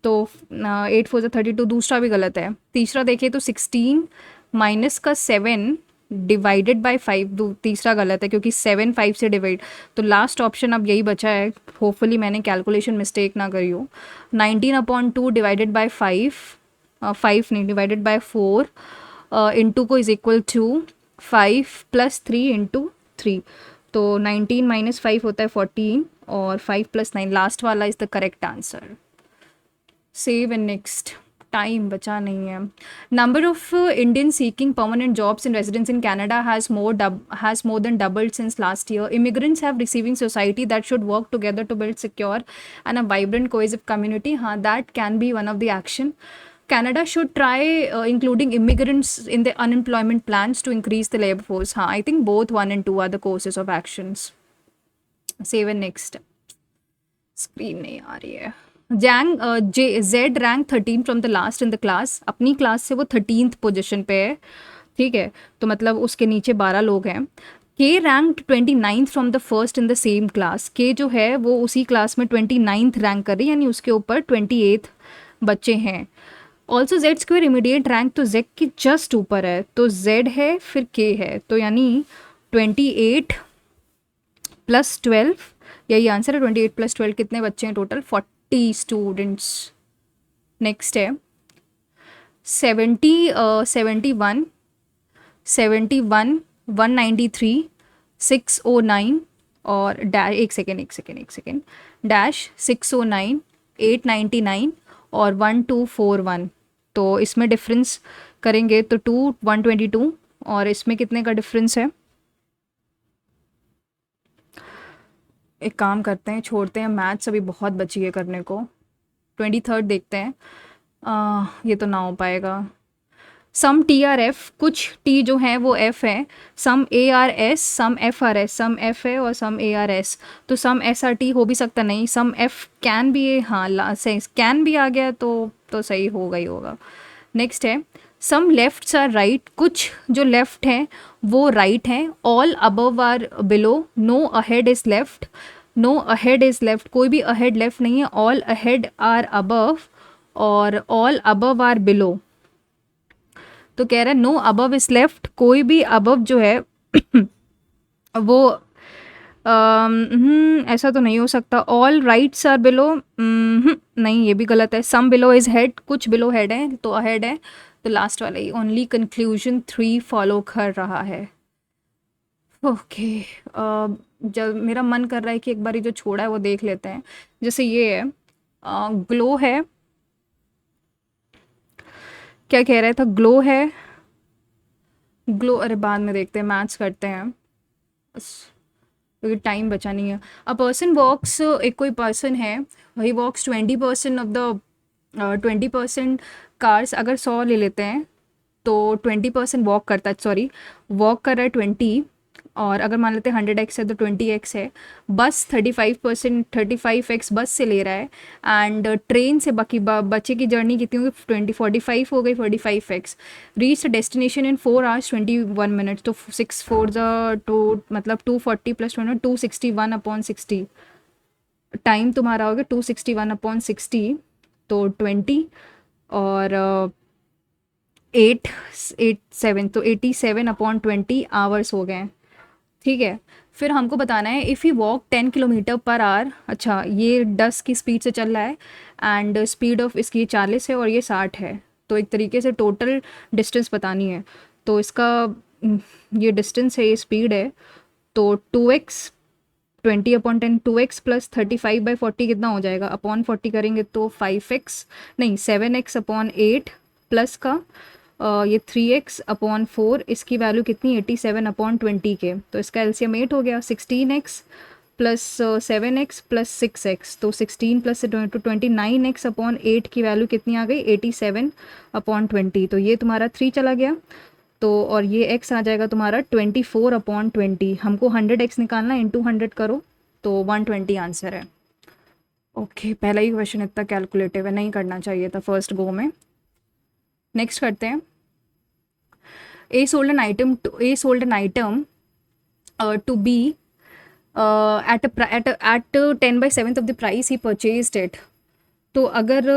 तो 8 4 32, दूसरा भी गलत है। तीसरा देखिए तो 16 माइनस का 7 डिवाइडेड बाय 5, तीसरा गलत है क्योंकि 7 5 से डिवाइड, तो लास्ट ऑप्शन अब यही बचा है। होपफुली मैंने कैलकुलेशन मिस्टेक ना करी हो। 19/2 डिवाइडेड बाय 5, 5 नहीं डिवाइडेड बाय 4 इंटू को इज इक्वल टू 5 + 3 इंटू 3, तो 19 - 5 होता है 14, और 5 + 9 लास्ट वाला is the correct answer. Save and next, time बचा नहीं है। Number of Indian seeking permanent jobs in residence in Canada has more than doubled since last year. Immigrants have receiving society that should work together to build secure and a vibrant cohesive community. हाँ, that can be one of the action. Canada should try including immigrants in the unemployment plans to increase the labor force. हाँ, I think both 1 and 2 are the courses of actions. Save and next. Screen नहीं आ रही है। Z rank 13 from the last in the class, अपनी class से वो 13th position पे है। ठीक है, तो मतलब उसके नीचे 12 लोग हैं। के rank 29th from the first in the same class, के जो है वो उसी क्लास में 29th रैंक कर रही है, यानी उसके ऊपर 28 बच्चे हैं। Also Z square immediate rank तो जेड की जस्ट ऊपर है, तो जेड है फिर के है, तो यानी 28 + 12, यही आंसर है। 28 + 12 कितने बच्चे हैं टोटल? 40 स्टूडेंट्स। नेक्स्ट है 71 71 193 609 और डैश, एक सेकेंड डैश 609 899 और 1241, तो इसमें डिफरेंस करेंगे तो 122, और इसमें कितने का डिफरेंस है? एक काम करते हैं, छोड़ते हैं, मैथ्स अभी बहुत बची है करने को। 23rd देखते हैं। ये तो ना हो पाएगा। सम टी आर एफ, कुछ टी जो है वो एफ है, some A are S, some F are S, some F है और सम ए आर एस, तो सम एस आर टी हो भी सकता नहीं, सम एफ कैन भी है, हाँ सही कैन भी आ गया तो सही होगा ही होगा। नेक्स्ट है सम लेफ्ट्स आर राइट, कुछ जो लेफ्ट हैं वो राइट हैं, all above are below, no ahead is left, no ahead is left, कोई भी अहेड लेफ्ट नहीं है, ऑल अहेड आर अबव और ऑल अबव आर बिलो, तो कह रहा है नो अबव इज लेफ्ट, कोई भी अबव जो है वो ऐसा तो नहीं हो सकता। ऑल राइट्स आर बिलो, नहीं ये भी गलत है। सम बिलो इज हेड, कुछ बिलो हेड है तो अहेड है, तो लास्ट वाला ही। ओनली कंक्लूजन 3 फॉलो कर रहा है। ओके, जब मेरा मन कर रहा है कि एक बार जो छोड़ा है वो देख लेते हैं। जैसे ये है ग्लो है, क्या कह रहा था? ग्लो है, ग्लो, अरे बाद में देखते हैं, मैथ्स करते हैं बस क्योंकि टाइम बचा नहीं है। अ पर्सन वॉक्स, एक कोई पर्सन है, वही वॉक्स 20% ऑफ द 20% कार्स, अगर 100 ले लेते हैं तो 20% वॉक करता है, सॉरी वॉक कर रहा है 20, और अगर मान लेते हैं 100x है तो 20x है। बस 35%, 35x बस से ले रहा है, एंड ट्रेन से बाकी बच्चे की जर्नी कितनी होगी, 45 हो गई 45x। Reach destination in 4 hours 21 minutes, तो 6 4 टू मतलब 240 प्लस 261/60। टाइम तुम्हारा हो गया 261/60, तो 20 और 8 तो 87/20 आवर्स हो गए। ठीक है, फिर हमको बताना है if you walk 10 kilometre per hour. अच्छा, ये 10 की स्पीड से चल रहा है, एंड स्पीड ऑफ इसकी 40 है और ये 60 है। तो एक तरीके से टोटल डिस्टेंस बतानी है। तो इसका ये डिस्टेंस है, ये स्पीड है, तो 2x 20/10, 2x प्लस 35/40 कितना हो जाएगा, अपॉन 40 करेंगे तो 5x, नहीं 7x/8 प्लस का ये 3x/4, इसकी वैल्यू कितनी 87/20 के। तो इसका एलसीएम 8 हो गया, 16x plus 7x plus 6x, तो 16 प्लस 29x/8 की वैल्यू कितनी आ गई 87/20। तो ये तुम्हारा 3 चला गया, तो और ये x आ जाएगा तुम्हारा 24/20। हमको 100x निकालना, इंटू 100 करो तो 120 आंसर है। ओके, पहला ही क्वेश्चन इतना कैलकुलेटिव है, नहीं करना चाहिए था फर्स्ट गो में। नेक्स्ट करते हैं। A sold an item to B at 10/7 of the price he purchased it। तो अगर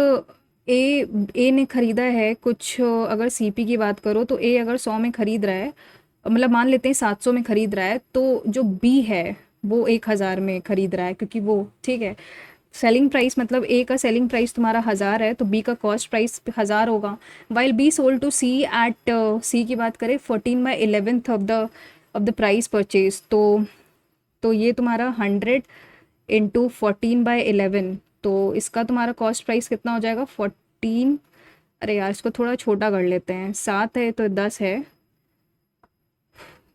ए ने ख़रीदा है कुछ, अगर सीपी की बात करो तो ए अगर 100 में ख़रीद रहा है, मतलब मान लेते हैं 700 में ख़रीद रहा है, तो जो बी है वो 1000 में ख़रीद रहा है, क्योंकि वो ठीक है। सेलिंग प्राइस मतलब ए का सेलिंग प्राइस तुम्हारा 1000 है, तो बी का कॉस्ट प्राइस 1000 होगा। While B sold to C at, C की बात करें 14/11 ऑफ द प्राइस परचेज, तो ये तुम्हारा 100 इंटू 14/11, तो इसका तुम्हारा कॉस्ट प्राइस कितना हो जाएगा 14। अरे यार, इसको थोड़ा छोटा कर लेते हैं, 7 है तो 10 है,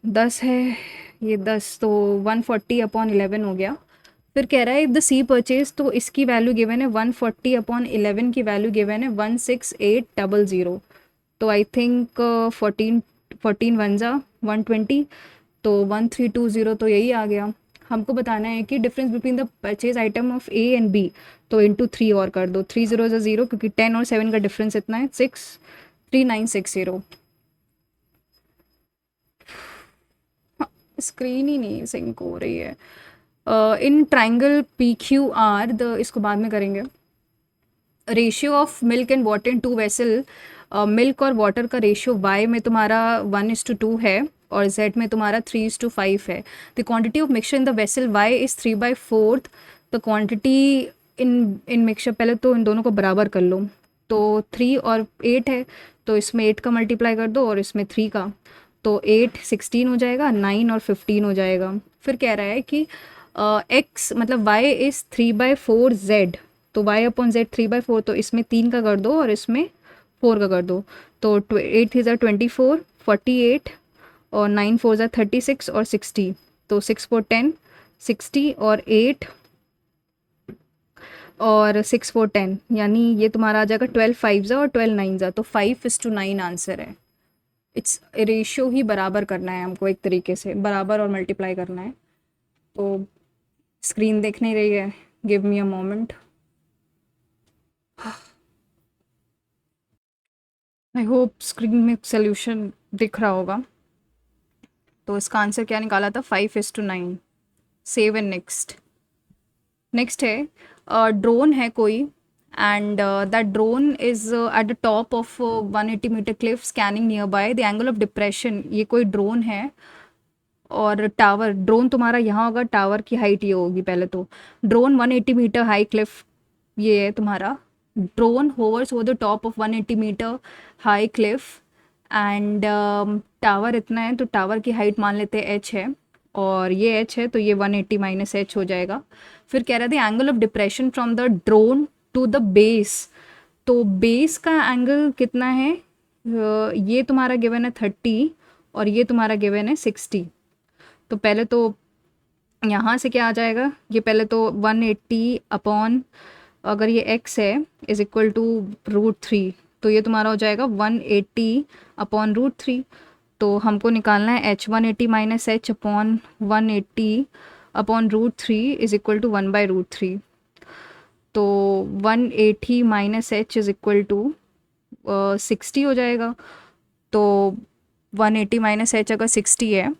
10 है ये 10, तो 140/11 हो गया। फिर कह रहा है द सी परचेज, तो इसकी वैल्यू गिवन है 140/11 की वैल्यू गिवन है 16800। तो आई थिंक 14 1 जा 120, तो 1320, तो यही आ गया। हमको बताना है कि difference between the purchase item of A and B, तो इंटू 3 और कर दो, 3 0 0, क्योंकि 10 और 7 का डिफरेंस इतना है 63960। स्क्रीन ही नहीं सिंक हो रही है। In triangle P Q are, the इसको बाद में करेंगे। Ratio of milk and water in 2 vessel, milk और वाटर का रेशियो y में तुम्हारा 1:2 है और z में तुम्हारा 3:5 है। The quantity of mixture in the vessel y is 3/4। The quantity in mixture, पहले तो इन दोनों को बराबर कर लो, तो 3 और 8 है, तो इसमें 8 का मल्टीप्लाई कर दो और इसमें 3 का, तो 8 16 हो जाएगा, 9 और 15 हो जाएगा। फिर कह रहा है कि x मतलब y इज़ 3/4z, तो y/z 3/4, तो इसमें 3 का कर दो और इसमें 4 का कर दो, तो 8 3 24, 48 और 9 4 36 और 60, तो 6 4 10, 60 और 8 और 6 4 10, यानी ये तुम्हारा आ जाएगा 12 5 और 12 9, तो 5:9 आंसर है। इट्स रेशियो ही बराबर करना है हमको, एक तरीके से बराबर और मल्टीप्लाई करना है। तो स्क्रीन देख नहीं रही है, give me a moment. I hope screen में सोल्यूशन दिख रहा होगा। तो इसका आंसर क्या निकाला था 5:9। सेव एंड नेक्स्ट है, ड्रोन है कोई, and that drone is at the top of 180 metre cliff scanning near by the angle of depression. ये कोई ड्रोन है और टावर, ड्रोन तुम्हारा यहाँ होगा, टावर की हाइट ये होगी। पहले तो ड्रोन 180 मीटर हाई क्लिफ, ये है तुम्हारा drone hovers over the top of 180 metre high cliff, and tower इतना है, तो टावर की हाइट मान लेते हैं h है, और ये h है, तो ये 180 माइनस h हो जाएगा। फिर कह रहा था angle of depression from the drone to the base, तो बेस का एंगल कितना है, ये तुम्हारा गिवन है 30 और ये तुम्हारा गिवन है 60। तो पहले तो यहाँ से क्या आ जाएगा, ये पहले तो 180 अपॉन, अगर ये x है इज इक्वल टू √3, तो ये तुम्हारा हो जाएगा 180 अपॉन √3। तो हमको निकालना है h180 minus H upon 180 upon √3 is equal to 1/√3। तो 180 minus H is equal to 60 हो जाएगा। तो 180 माइनस एच अगर 60 है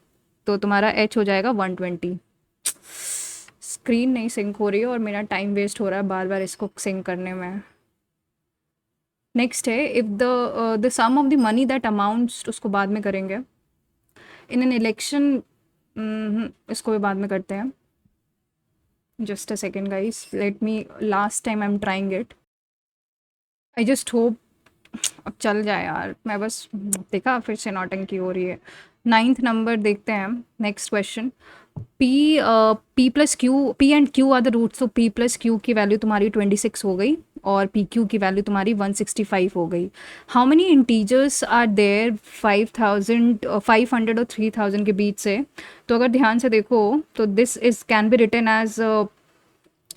तो तुम्हारा एच हो जाएगा 120। स्क्रीन नहीं सिंक हो रही है और मेरा टाइम वेस्ट हो रहा है बार बार इसको सिंक करने में। नेक्स्ट है, if the sum of the money that amounts, उसको बाद में करेंगे। इन एन इलेक्शन, इसको भी बाद में करते हैं। Just a second guys, let me, last time I am trying it, I just hope अब चल जाए यार। मैं बस देखा फिर से नौटंकी हो रही है। 9th नंबर देखते हैं, next question. P plus Q, P and Q are the roots. तो पी प्लस क्यू की वैल्यू तुम्हारी 26 हो गई और पी क्यू की वैल्यू तुम्हारी 165 हो गई। How many integers are there 5000 500 और 3000 के बीच से? तो अगर ध्यान से देखो तो this is can be written as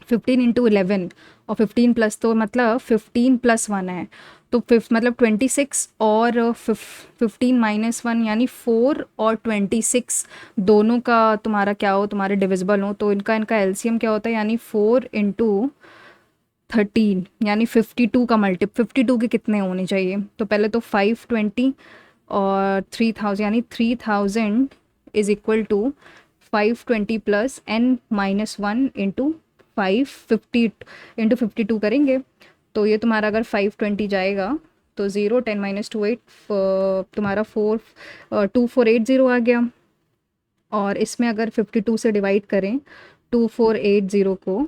15 into 11 और 15 प्लस, तो मतलब 15 प्लस 1 है। तो मतलब 26 और 15 माइनस 1 यानी 4 और 26 दोनों का तुम्हारा क्या हो, तुम्हारे डिविजिबल हो। तो इनका एलसीएम क्या होता है, यानी 4 इंटू 13 यानी 52 का मल्टी 52 के कितने होने चाहिए? तो पहले तो 520 और 3000 यानी 3000 is equal to 520 plus n minus 1 into 550 into 52 करेंगे। तो ये तुम्हारा अगर 520 जाएगा तो 0 10 माइनस 2 8, तुम्हारा 2480 आ गया। और इसमें अगर 52 से डिवाइड करें 2480 को,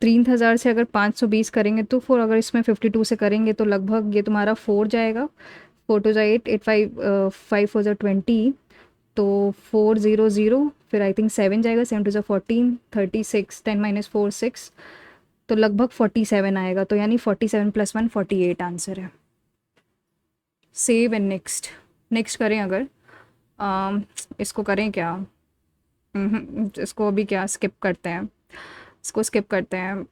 3000 से अगर 520 करेंगे तो 4, अगर इसमें 52 से करेंगे तो लगभग ये तुम्हारा 4 जाएगा। 4 टू जा 8, 8 5 5 4 जा 20, तो 400, फिर आई थिंक 7 जाएगा, 7 टू जा 14, 36, 10 माइनस 4 6, तो लगभग 47 आएगा। तो यानी 47 प्लस 1 48 आंसर है। Save and next. नेक्स्ट करें अगर इसको करें क्या, इसको अभी क्या स्किप करते हैं, इसको स्किप करते हैं।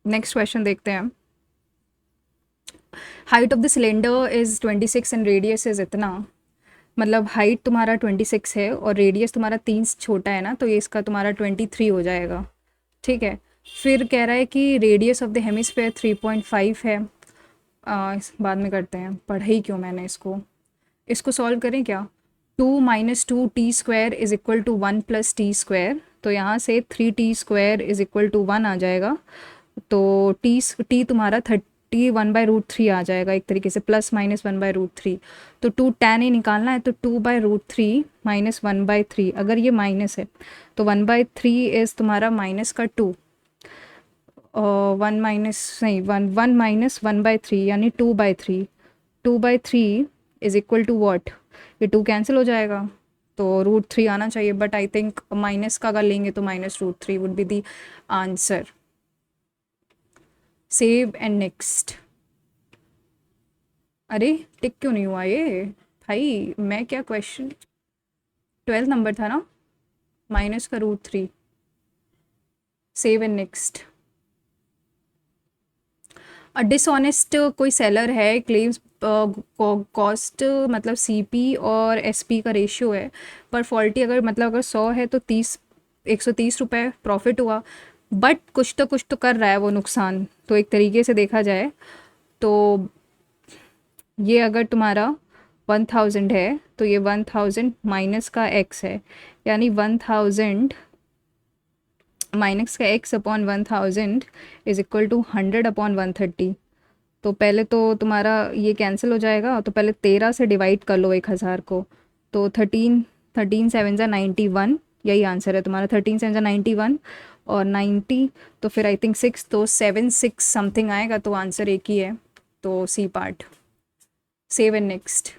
नेक्स्ट क्वेश्चन देखते हैं। Height of the cylinder is 26 and radius is इतना। मतलब हाइट तुम्हारा 26 है और रेडियस तुम्हारा 3 छोटा है ना, तो ये इसका तुम्हारा 23 हो जाएगा। ठीक है, फिर कह रहा है कि रेडियस ऑफ द हेमिस्फेयर 3.5 है। बाद में करते हैं, पढ़ाई क्यों मैंने इसको सॉल्व करें क्या। 2 minus 2t² is equal to 1 plus t²। तो यहाँ से 3t² इज इक्वल टू 1 आ जाएगा। तो t तुम्हारा 1/√3 आ जाएगा एक तरीके से, प्लस माइनस 1/√3। तो 2 tan a निकालना है तो 2/√3 माइनस 1/3। अगर ये माइनस है तो 1/3 इज़ तुम्हारा माइनस का 2, 1 माइनस नहीं 1 माइनस 1/3 यानी 2/3। 2/3 इज इक्वल टू वॉट, ये 2 कैंसिल हो जाएगा तो √3 आना चाहिए। बट आई थिंक माइनस का अगर लेंगे तो minus √3 would be the answer. Save and next. अरे टिक क्यों नहीं हुआ ये भाई, मैं क्या क्वेश्चन 12 नंबर था ना, माइनस का √3। Save and next. डिसऑनेस्ट कोई सेलर है, क्लेम्स कॉस्ट मतलब सीपी और एसपी का रेशियो है, पर फॉल्टी अगर 100 है तो 130 रुपये प्रॉफिट हुआ, बट कुछ तो कर रहा है वो नुकसान। तो एक तरीके से देखा जाए तो ये अगर तुम्हारा 1000 है तो ये 1000 माइनस का x है, यानी 1000 माइनस का x upon 1000 is equal to 100 upon 130। तो पहले तो तुम्हारा ये कैंसिल हो जाएगा, तो पहले 13 से डिवाइड कर लो 1000 को। तो 13 7 जा 91, यही आंसर है तुम्हारा। 13 7 जा 91 और 90, तो फिर आई थिंक 6, तो 7 6 समथिंग आएगा। तो आंसर एक ही है, तो C part. Save and next.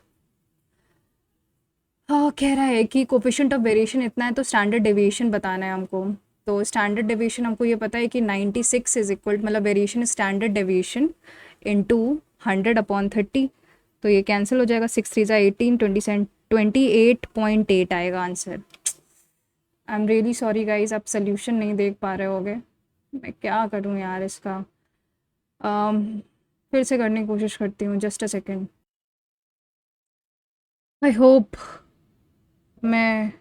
हाँ, कह रहा है कि कोफिशिएंट ऑफ वेरिएशन इतना है तो स्टैंडर्ड डेविएशन बताना है हमको। तो स्टैंडर्ड डेविएशन हमको ये पता है कि 96 इज इक्वल, मतलब variation standard deviation into 100 upon 30। तो ये कैंसिल हो जाएगा, 6 3 18, 28.8 आएगा answer. I am really sorry guys, आप सोल्यूशन नहीं देख पा रहे होगे, मैं क्या करूँ यार इसका। फिर से करने की कोशिश करती हूँ, just a second. I hope मैं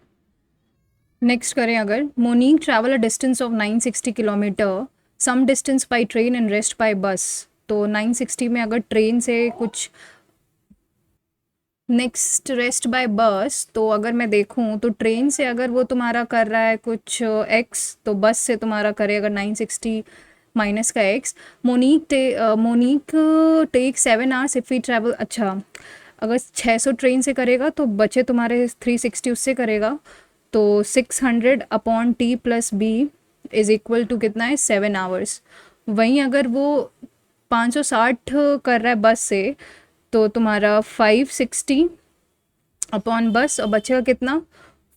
नेक्स्ट करें। अगर मोनिक travel a distance of 960 kilometre, some distance by train and rest by bus. तो 960 में अगर ट्रेन से कुछ, नेक्स्ट रेस्ट बाय बस, तो अगर मैं देखूं तो ट्रेन से अगर वो तुम्हारा कर रहा है कुछ एक्स, तो बस से तुम्हारा करेगा 960 माइनस का एक्स। मोनिक take 7 hours if we travel. अच्छा, अगर 600 ट्रेन से करेगा तो बचे तुम्हारे 360 उससे करेगा, तो 600 upon T plus B is equal to कितना है, 7 आवर्स। वहीं अगर वो 560 कर रहा है बस से, तो तुम्हारा 560 अपॉन बस और बचेगा कितना,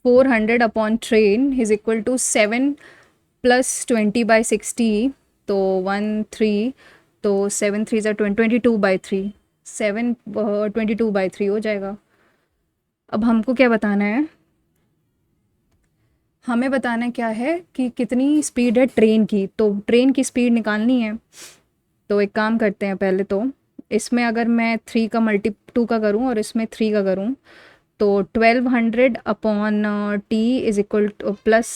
400 upon train is equal to 7 + 20/60। तो 1 3, तो 7 3 = 22/3, 7 22/3 हो जाएगा। अब हमको क्या बताना है, हमें बताना क्या है कि कितनी स्पीड है ट्रेन की। तो ट्रेन की स्पीड निकालनी है, तो एक काम करते हैं। पहले तो इसमें अगर मैं 3 का मल्टी 2 का करूँ और इसमें 3 का करूँ, तो 1200 upon T is equal to plus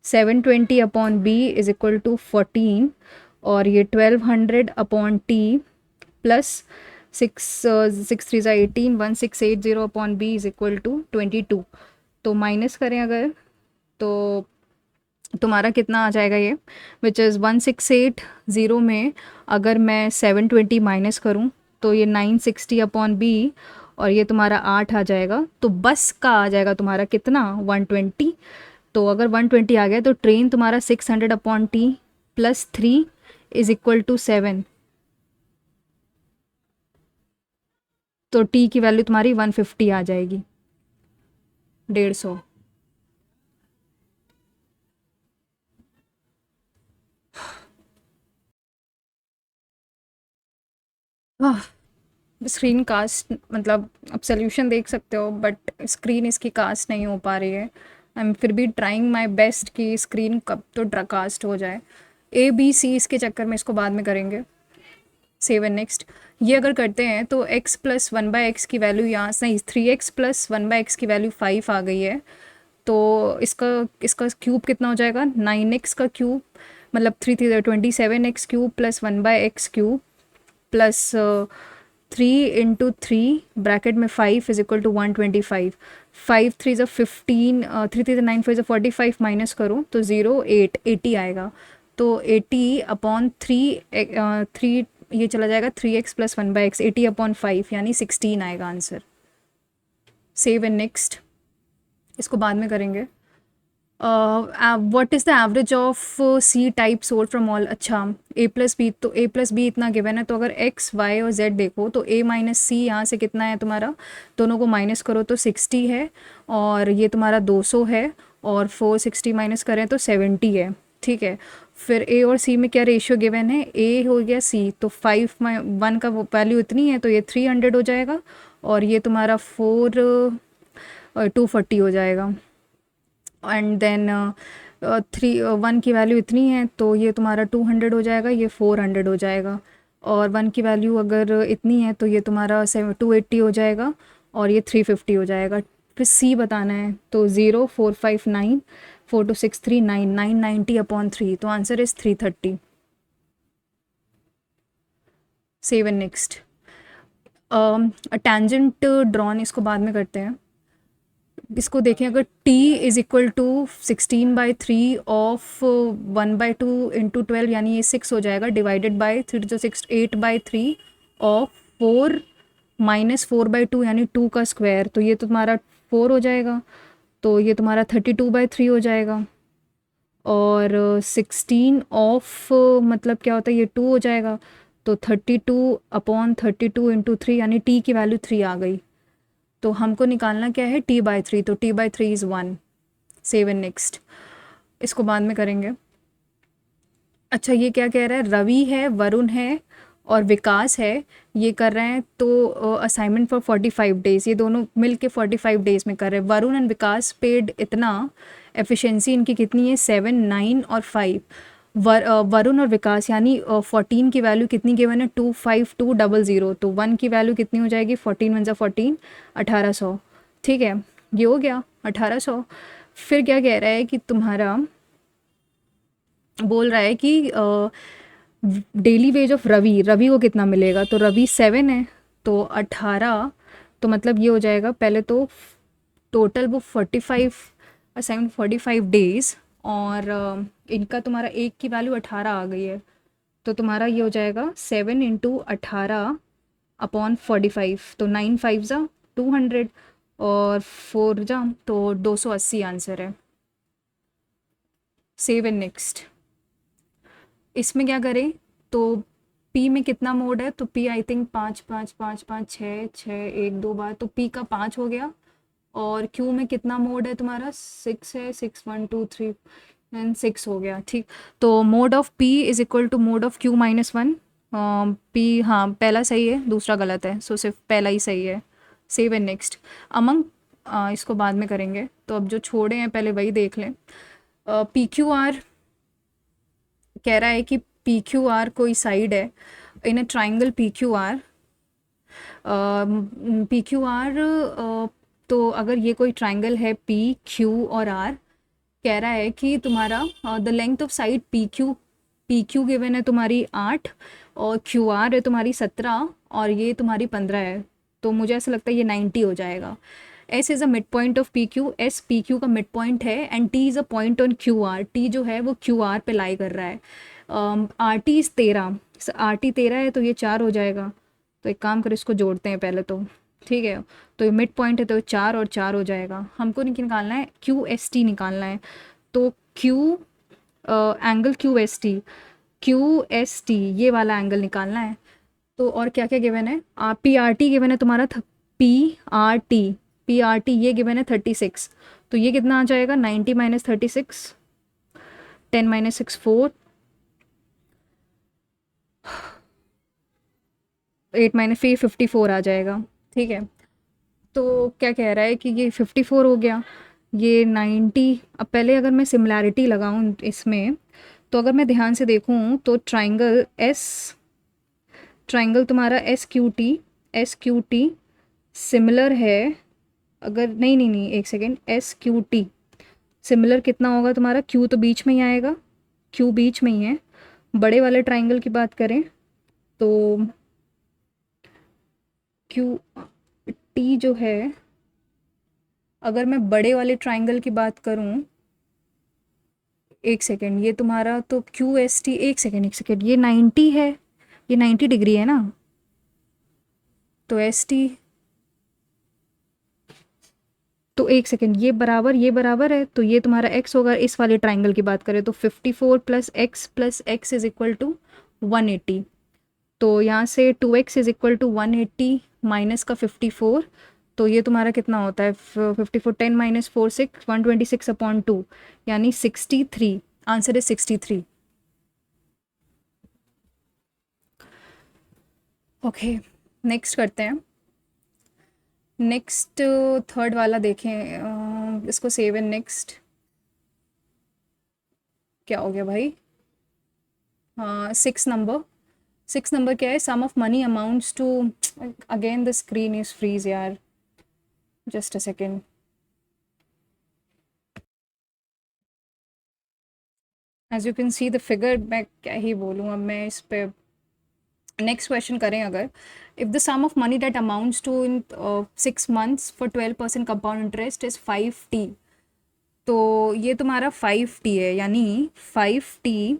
720 upon B is equal to 14, और ये 1200 upon T plus 6 6 3 = 18, 1680 upon B is equal to 22। तो माइनस करें अगर, तो तुम्हारा कितना आ जाएगा ये, विच इज़ 1680 में अगर मैं 720 माइनस करूँ, तो ये 960 अपॉन बी, और ये तुम्हारा 8 आ जाएगा। तो बस का आ जाएगा तुम्हारा कितना, 120। तो अगर 120 आ गया तो ट्रेन तुम्हारा 600 upon T plus 3 is equal to 7। तो टी की वैल्यू तुम्हारी 150 आ जाएगी, 150। स्क्रीन कास्ट मतलब अब सोल्यूशन देख सकते हो, बट स्क्रीन इसकी कास्ट नहीं हो पा रही है। आई एम फिर भी ट्राइंग माई बेस्ट कि स्क्रीन कब तो कास्ट हो जाए। ए बी सी इसके चक्कर में इसको बाद में करेंगे। Save and next. ये अगर करते हैं तो x + 1/x की वैल्यू यहाँ से नहीं, 3x + 1/x की वैल्यू 5 आ गई है। तो इसका इसका क्यूब कितना हो जाएगा, 9x का क्यूब, मतलब 27x³ + 1/x³ प्लस 3 × 3 ब्रैकेट में 5 इज इक्वल टू 125। 5 3 = 15, 3 3 9 4 45, माइनस करो तो 0 8 80 आएगा। तो 80 अपॉन 3 ये चला जाएगा 3x + 1/x, 80 अपॉन 5 यानी 16 आएगा आंसर। सेव एंड नेक्स्ट, इसको बाद में करेंगे। What is the average of C type sole from all. अच्छा, a+b, तो a+b इतना गिवन है, तो अगर x y और z देखो तो a - c यहाँ से कितना है तुम्हारा, दोनों को माइनस करो तो 60 है, और ये तुम्हारा 200 है, और 460 माइनस करें तो 70 है। ठीक है, फिर a और c में क्या रेशियो गिवन है, a हो गया c, तो 5 में 1 का वैल्यू इतनी है, तो ये 300 हो जाएगा, और ये तुम्हारा 240 हो जाएगा। एंड देन 1 की वैल्यू इतनी है, तो ये तुम्हारा 200 हो जाएगा, ये 400 हो जाएगा। और 1 की वैल्यू अगर इतनी है, तो ये तुम्हारा 280 हो जाएगा, और ये 350 हो जाएगा। फिर सी बताना है, तो 0 4 5 9 4 2 6 3 9 990 अपॉन 3, तो answer is 330। Save and next. Tangent drawn, इसको बाद में करते हैं। इसको देखें, अगर t is equal to 16/3 of 1/2 × 12, यानी ये 6 हो जाएगा, डिवाइडेड बाय 3 to 6 8/3 ऑफ 4 - 4/2 यानी 2 का स्क्वायर, तो ये तो तुम्हारा 4 हो जाएगा, तो ये तुम्हारा 32/3 हो जाएगा। और 16 ऑफ मतलब क्या होता है, ये 2 हो जाएगा, तो 32 अपॉन 32 × 3 यानी t की वैल्यू 3 आ गई। तो हमको निकालना क्या है, t/3, तो t/3 is 1। Save and next, इसको बाद में करेंगे। अच्छा, ये क्या कह रहा है, रवि है, वरुण है और विकास है, ये कर रहे हैं तो असाइनमेंट फॉर 45 डेज, ये दोनों मिल के 45 डेज में कर रहे हैं। वरुण एंड विकास पेड इतना, एफिशिएंसी इनकी कितनी है, 7 9 और 5। वरुण और विकास, यानी 14 की वैल्यू कितनी गिवन है, 25200, तो 1 की वैल्यू कितनी हो जाएगी, 14 वन ज़ा 14, 1800। ठीक है, ये हो गया 1800। फिर क्या कह रहा है कि तुम्हारा, बोल रहा है कि daily wage of Ravi, Ravi को कितना मिलेगा, तो रवि 7 है, तो 18, तो मतलब ये हो जाएगा, पहले तो टोटल वो 45, 745 डेज, और इनका तुम्हारा एक की वैल्यू 18 आ गई है, तो तुम्हारा ये हो जाएगा 7 × 18 अपॉन 45, तो 9 5 ज़ा 200, और 4 जा तो 280 आंसर है। Save and next. इसमें क्या करें, तो पी में कितना मोड है, तो पी आई थिंक 5 5 5 5 6 6 1 2 बार, तो पी का 5 हो गया। और क्यू में कितना मोड है तुम्हारा, 6 है, 6 1 2 3 एंड 6 हो गया। ठीक, तो mode of P is equal to mode of Q -1। पी, हाँ पहला सही है, दूसरा गलत है, सो सिर्फ पहला ही सही है। Save and next. अमंग, इसको बाद में करेंगे, तो अब जो छोड़े हैं पहले वही देख लें। पी क्यू आर कह रहा है कि पी क्यू आर कोई साइड है in a triangle P Q R. P Q R, तो अगर ये कोई ट्राइंगल है पी क्यू और आर, कह रहा है कि तुम्हारा the length of side P Q given है तुम्हारी 8, और क्यू आर है तुम्हारी 17, और ये तुम्हारी 15 है, तो मुझे ऐसा लगता है ये 90 हो जाएगा। S is a mid point of P Q, S P Q का मिड पॉइंट है, and T is a point on Q R, T जो है वो क्यू आर पे लाई कर रहा है। R T is 13, R T 13 है, तो ये 4 हो जाएगा। तो एक काम कर, इसको जोड़ते हैं पहले तो, ठीक है। तो ये मिड पॉइंट है, तो 4 और 4 हो जाएगा। हमको निकालना है क्यू एस टी निकालना है, तो Q angle Q S T ये वाला एंगल निकालना है। तो और क्या क्या गिवन है, पी आर टी गिवन है तुम्हारा, पी आर टी ये गिवन है 36, तो ये कितना आ जाएगा, 90 - 36, 10 - 6 4, 8 - 5 54 आ जाएगा। ठीक है, तो क्या कह रहा है कि ये 54 हो गया, ये 90। अब पहले अगर मैं सिमिलैरिटी लगाऊं इसमें, तो अगर मैं ध्यान से देखूं तो ट्राइंगल तुम्हारा एस क्यू टी सिमिलर है। अगर नहीं नहीं नहीं, एक second, S Q T similar कितना होगा तुम्हारा, क्यू तो बीच में ही आएगा, क्यू बीच में ही है। बड़े वाले ट्राइंगल की बात करें तो क्यू टी जो है, अगर मैं बड़े वाले ट्राइंगल की बात करूं, एक सेकेंड, ये तुम्हारा तो क्यू एस टी, एक सेकेंड, ये 90 है, ये 90 डिग्री है ना, तो एस टी, तो एक सेकेंड, ये बराबर है, तो ये तुम्हारा x होगा। इस वाले ट्राइंगल की बात करें तो 54 + x इज इक्वल टू 180, तो यहाँ से 2x is equal to 180 minus का 54, तो ये तुम्हारा कितना होता है, 54, 10 - 4 6, 126/2, यानी 63। आंसर है 63। ओके, नेक्स्ट करते हैं। नेक्स्ट थर्ड वाला देखें, इसको सेव एंड नेक्स्ट। क्या हो गया भाई, हाँ 6 नंबर क्या है, sum of money amounts to, again the screen is freeze यार, just a second. As you can see the figure, मैं क्या ही बोलूँ अब मैं इस पे। नेक्स्ट क्वेश्चन करें अगर, if the sum of money that amounts to in 6 months for 12% compound interest is 5T, तो ये तुम्हारा 5T है, यानी 5T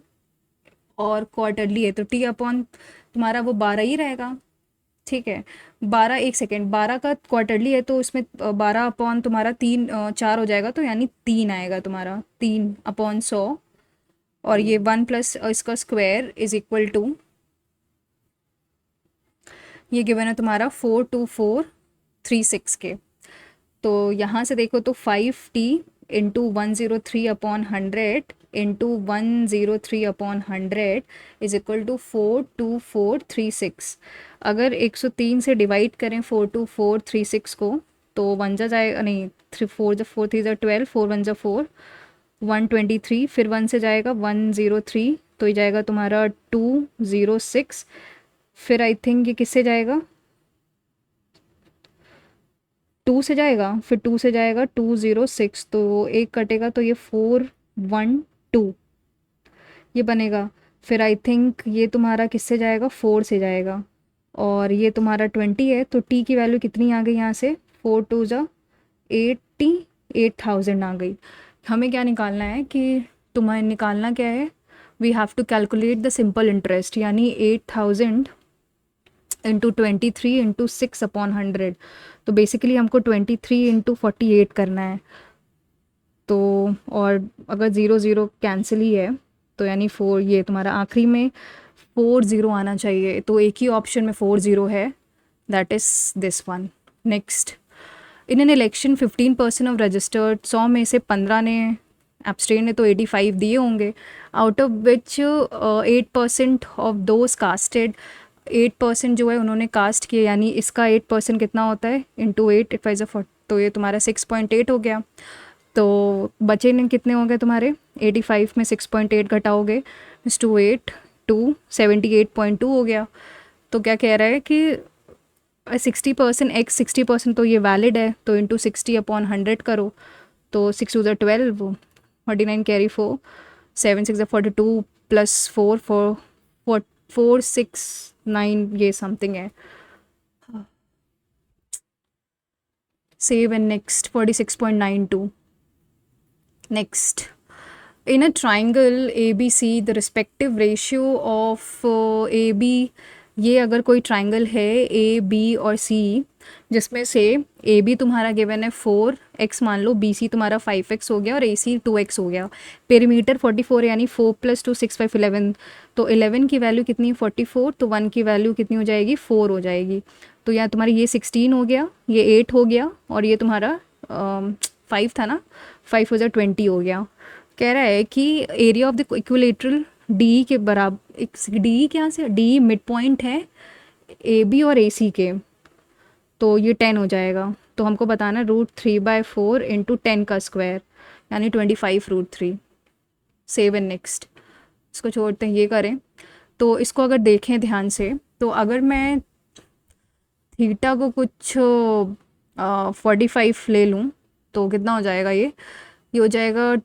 और क्वार्टरली है, तो T अपॉन तुम्हारा वो 12 ही रहेगा। ठीक है, 12, एक सेकेंड, 12 का क्वार्टरली है, तो इसमें 12 अपॉन तुम्हारा 3, 4 हो जाएगा, तो यानी 3 आएगा तुम्हारा, 3/100, और ये 1 प्लस इसका स्क्वायर इज इक्वल टू, ये गिवन है तुम्हारा 42436 के। तो यहाँ से देखो तो 5T into 103/100 into 103/100 is equal to 42436। अगर 103 से डिवाइड करें 42436 को, तो 1 जा जाएगा, नहीं 4 3 जा 12, 4 1 जा 4, 123, फिर 1 से जाएगा 103, तो ये जाएगा तुम्हारा 206। फिर आई थिंक ये किससे जाएगा, 2 से जाएगा, फिर 2 से जाएगा 206, तो एक कटेगा तो ये 412 ये बनेगा। फिर आई थिंक ये तुम्हारा किससे जाएगा, 4 से जाएगा, और ये तुम्हारा 20 है, तो टी की वैल्यू कितनी आ गई यहाँ से, 4 टू ज़ा 88,000 आ गई। हमें क्या निकालना है कि तुम्हें निकालना क्या है, we have to calculate the simple interest, यानी 8,000 इंटू 23 इंटू 6/100। तो बेसिकली हमको 23 इंटू 48 करना है। तो और अगर 0 0 कैंसिल ही है तो यानी 4, ये तुम्हारा आखिरी में 40 आना चाहिए, तो एक ही ऑप्शन में 40 है, that is this one. Next, in an election 15% of registered, 100 में से 15 ने एब्सटेन है तो 85 दिए होंगे, out of which 8% of those casted, 8% जो है उन्होंने कास्ट किए, यानी इसका 8% कितना होता है, इंटू 8 इट वाइज अ, तो ये तुम्हारा 6.8 हो गया। तो बचे ने कितने हो गए तुम्हारे, 85 में 6.8 घटाओगे, इस 28 टू 78.2 हो गया। तो क्या कह रहा है कि 60% x 60% तो ये वैलिड है, तो इंटू 60/100 करो, तो 6 टू 12, 49 कैरी 4, 7 6 42 प्लस 4 4 4 6 9 ये समथिंग है। Save and next 46.92। Next, in a triangle ABC the respective ratio of AB, ये अगर कोई ट्राइंगल है A B और C जिसमें से AB तुम्हारा गिवन है 4x मान लो, BC तुम्हारा 5x हो गया और AC 2x हो गया, पेरीमीटर 44 यानी 4 + 2 6 5 11, तो 11 की वैल्यू कितनी है 44, तो 1 की वैल्यू कितनी हो जाएगी 4 हो जाएगी। तो यहाँ तुम्हारी ये 16 हो गया, ये 8 हो गया, और ये तुम्हारा 5 था ना, 5 हो जाए 20 हो गया। कह रहा है कि area of the equilateral D के बराबर, डी क्या से, डी मिड पॉइंट है ए बी और ए सी के, तो ये 10 हो जाएगा। तो हमको बताना √3/4 इंटू 10 का स्क्वायर, यानी 25√3। सेव एंड नेक्स्ट, इसको छोड़ते हैं, ये करें। तो इसको अगर देखें ध्यान से, तो अगर मैं थीटा को कुछ 45 ले लूँ तो कितना हो जाएगा, ये हो जाएगा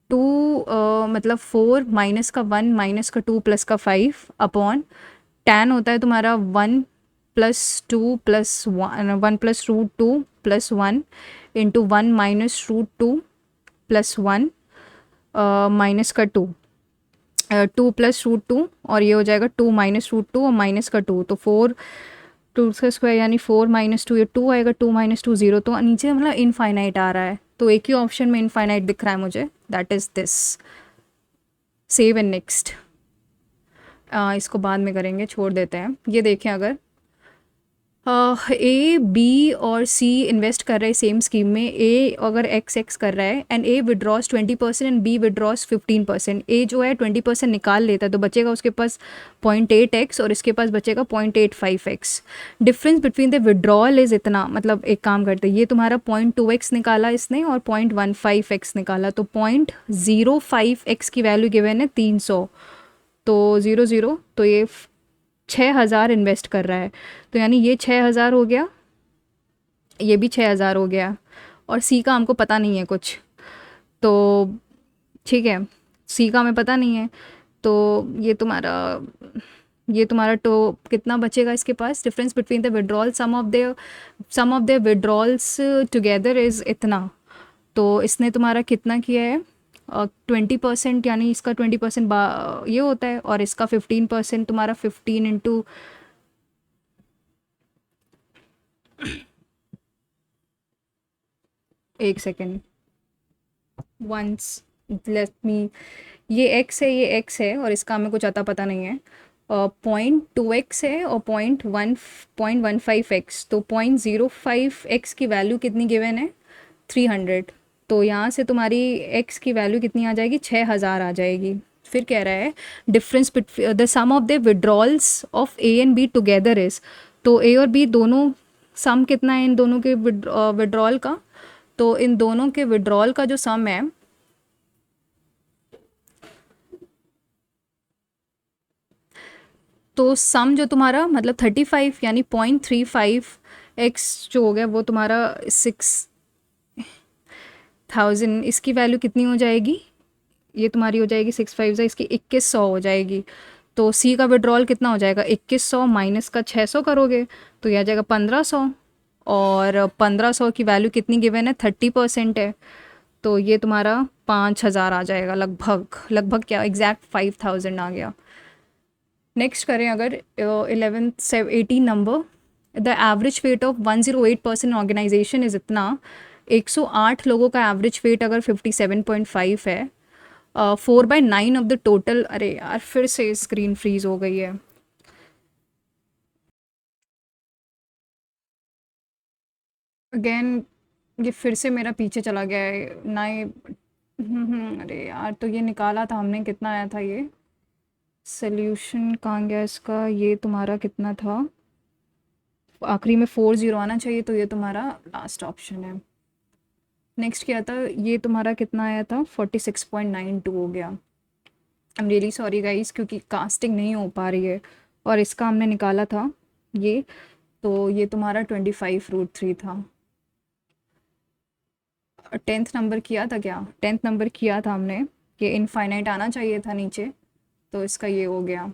2 मतलब 4 माइनस का 1 माइनस का 2 प्लस का 5 अपॉन tan होता है तुम्हारा 1 + 2 + 1 + √2 + 1 इंटू 1 माइनस √2 + 1 माइनस का 2 2 + √2, और ये हो जाएगा 2 माइनस √2 और माइनस का 2, तो 4 2 का स्क्वायर यानी 4 - 2, ये 2 आएगा, 2 - 2 0, तो नीचे मतलब इनफाइनाइट आ रहा है, तो एक ही ऑप्शन में इनफाइनाइट दिख रहा है मुझे, that is this. Save and next, इसको बाद में करेंगे, छोड़ देते हैं। ये देखें, अगर ए बी और सी इन्वेस्ट कर रहे हैं सेम स्कीम में, ए अगर x कर रहा है and A withdraws 20% and B withdraws 15%, A जो है 20% निकाल लेता है तो बचेगा उसके पास 0.8x और इसके पास बचेगा 0.85x। Difference between the withdrawal is इतना, मतलब एक काम करते हैं, ये तुम्हारा 0.2x निकाला इसने और 0.15x निकाला, तो 0.05x की वैल्यू गिवन है 300, तो 0 0, तो ये 6,000 इन्वेस्ट कर रहा है, तो यानी ये 6,000 हो गया, ये भी 6,000 हो गया, और सी का हमको पता नहीं है कुछ, तो ठीक है, सी का हमें पता नहीं है, तो ये तुम्हारा तो कितना बचेगा इसके पास, difference between the withdrawal, sum of the withdrawals together is इतना, तो इसने तुम्हारा कितना किया है 20%, यानी इसका 20% ये होता है, और इसका 15% तुम्हारा 15 इंटू एक सेकेंड वंस लेट मी, ये x है, ये x है, और इसका हमें कुछ आता पता नहीं है, 0.2x है और 0.15x, तो 0.05x की वैल्यू कितनी गिवन है 300, तो यहाँ से तुम्हारी x की वैल्यू कितनी आ जाएगी 6,000 आ जाएगी। फिर कह रहा है difference between the sum of the withdrawals of A and B together is, तो ए और बी दोनों सम कितना है इन दोनों के विड्रॉल का, तो इन दोनों के विड्रॉल का जो सम है तो सम जो तुम्हारा मतलब 35 यानी 0.35x जो हो गया वो तुम्हारा 6000, इसकी वैल्यू कितनी हो जाएगी, ये तुम्हारी हो जाएगी 6 5 से इसकी 2100 हो जाएगी। तो सी का विड्रॉल कितना हो जाएगा, 2100 माइनस का 600 करोगे तो यह आ जाएगा 1500। और 1500 की वैल्यू कितनी गिवन है, 30% है, तो ये तुम्हारा 5000 आ जाएगा लगभग, लगभग क्या एग्जैक्ट 5000 आ गया। नेक्स्ट करें अगर 11th से 18 नंबर, the average weight of 108% organisation is इतना, 108 लोगों का एवरेज वेट अगर 57.5 है, 4/9 ऑफ द टोटल, अरे यार फिर से स्क्रीन फ्रीज हो गई है। अगेन ये फिर से मेरा पीछे चला गया है ना ये। अरे यार तो ये निकाला था हमने, कितना आया था ये, सोल्यूशन कहाँ गया इसका, ये तुम्हारा कितना था, आखिरी में 40 आना चाहिए, तो ये तुम्हारा लास्ट ऑप्शन है। नेक्स्ट क्या था, ये तुम्हारा कितना आया था, 46.92 हो गया। I am really sorry guys क्योंकि कास्टिंग नहीं हो पा रही है, और इसका हमने निकाला था ये, तो ये तुम्हारा 25√3 था। 10th नंबर किया था क्या, 10th नंबर किया था हमने, ये इनफाइनाइट आना चाहिए था नीचे, तो इसका ये हो गया,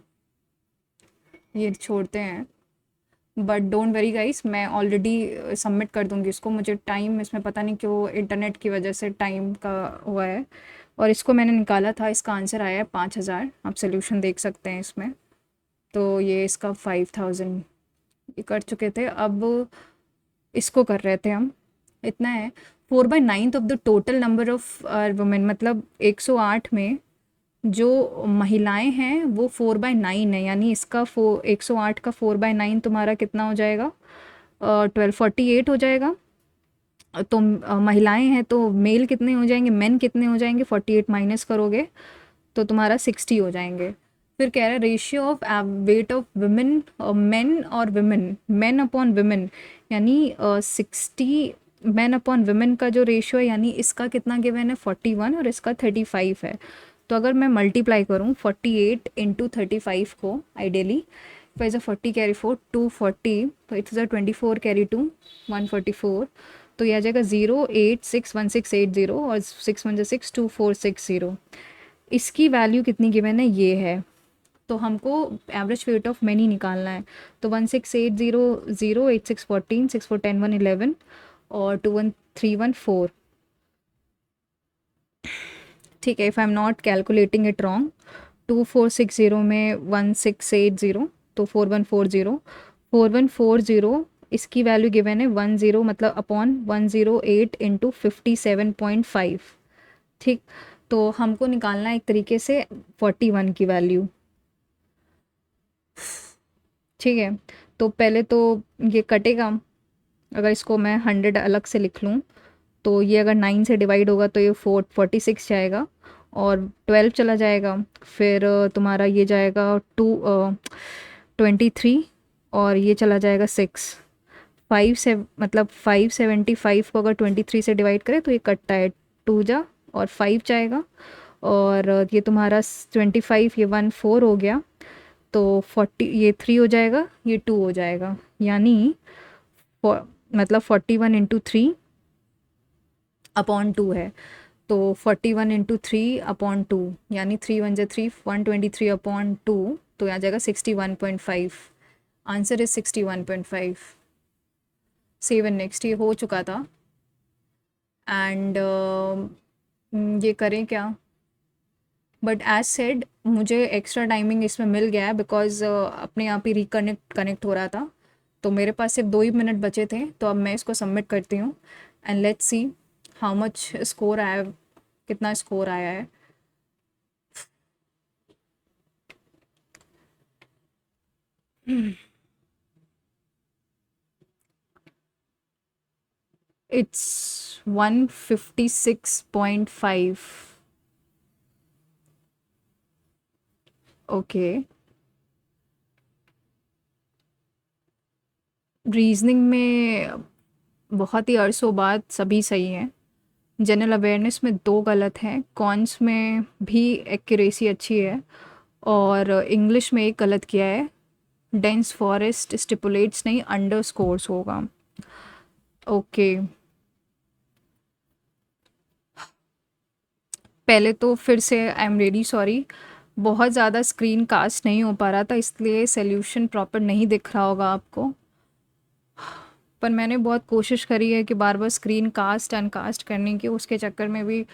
ये छोड़ते हैं। बट डोंट वरी गाइस, मैं ऑलरेडी सबमिट कर दूंगी इसको, मुझे टाइम इसमें पता नहीं क्यों इंटरनेट की वजह से टाइम का हुआ है। और इसको मैंने निकाला था, इसका आंसर आया है 5000, आप सोल्यूशन देख सकते हैं इसमें। तो ये इसका 5000 ये कर चुके थे। अब इसको कर रहे थे हम, इतना है 4/9 of the total number of women, मतलब 108 में जो महिलाएं हैं वो 4/9 है, यानी इसका 108 का 4/9 तुम्हारा कितना हो जाएगा, 1248 हो जाएगा। तो महिलाएं हैं तो मेल कितने हो जाएंगे, मेन कितने हो जाएंगे, 48 माइनस करोगे तो तुम्हारा 60 हो जाएंगे। फिर कह रहा है ratio of weight of women, main और वुमेन, मेन अपॉन वुमेन, यानी 60 मेन अपॉन वुमेन का जो रेशियो है, यानी इसका कितना गिवन है 41 और इसका 35 है। तो अगर मैं मल्टीप्लाई करूँ 48 इंटू 35 को, ideally if is a 40 carry 4 240, तो इट्स अ 24 carry 2 144, तो यह आ जाएगा 0861680 और 6 1 6 2460। इसकी वैल्यू कितनी गिवन है, ये है, तो हमको एवरेज वेट ऑफ मैनी निकालना है। तो 1680 0 8614 6410 111 और 21314, ठीक है। If I am not calculating it wrong, 2460 में 1680 तो 4140, 4140 इसकी वैल्यू गिवन है 10 मतलब अपॉन 108 इंटू 57.5, ठीक। तो हमको निकालना है एक तरीके से 41 की वैल्यू, ठीक है। तो पहले तो ये कटेगा, अगर इसको मैं 100 अलग से लिख लूँ तो ये अगर 9 से डिवाइड होगा तो ये 46 जाएगा और 12 चला जाएगा, फिर तुम्हारा ये जाएगा 23 और ये चला जाएगा 6, 5 से मतलब 575 को अगर 23 से डिवाइड करें तो ये कटता है 2 जा और 5 जाएगा, और ये तुम्हारा 25 ये 14 हो गया, तो 40 ये 3 हो जाएगा, ये 2 हो जाएगा, यानी मतलब 41 इंटू 3 अपॉन 2 है, तो 41 इंटू 3 अपॉन 2 यानी 3 1 3 123 अपॉन 2, तो आ जाएगा 61.5, आंसर इज 61.5। 7 नेक्स्ट ये हो चुका था, एंड ये करें क्या, बट एज सेड मुझे एक्स्ट्रा टाइमिंग इसमें मिल गया है बिकॉज अपने आप ही कनेक्ट हो रहा था, तो मेरे पास सिर्फ 2 ही मिनट बचे थे, तो अब मैं इसको सबमिट करती हूँ and let's see how much score आया, कितना स्कोर आया है। It's 156.5. ओके, रीजनिंग में बहुत ही अरसों बाद सभी सही हैं, जनरल अवेयरनेस में 2 गलत हैं, कॉन्स में भी एक्यूरेसी अच्छी है, और इंग्लिश में 1 गलत किया है, डेंस फॉरेस्ट स्टिपुलेट्स नहीं, अंडर स्कोर्स होगा। ओके, पहले तो फिर से आई एम रियली सॉरी, बहुत ज़्यादा स्क्रीन कास्ट नहीं हो पा रहा था, इसलिए सोल्यूशन प्रॉपर नहीं दिख रहा होगा आपको। पर मैंने बहुत कोशिश करी है कि बार बार स्क्रीन कास्ट अनकास्ट करने की, उसके चक्कर में भी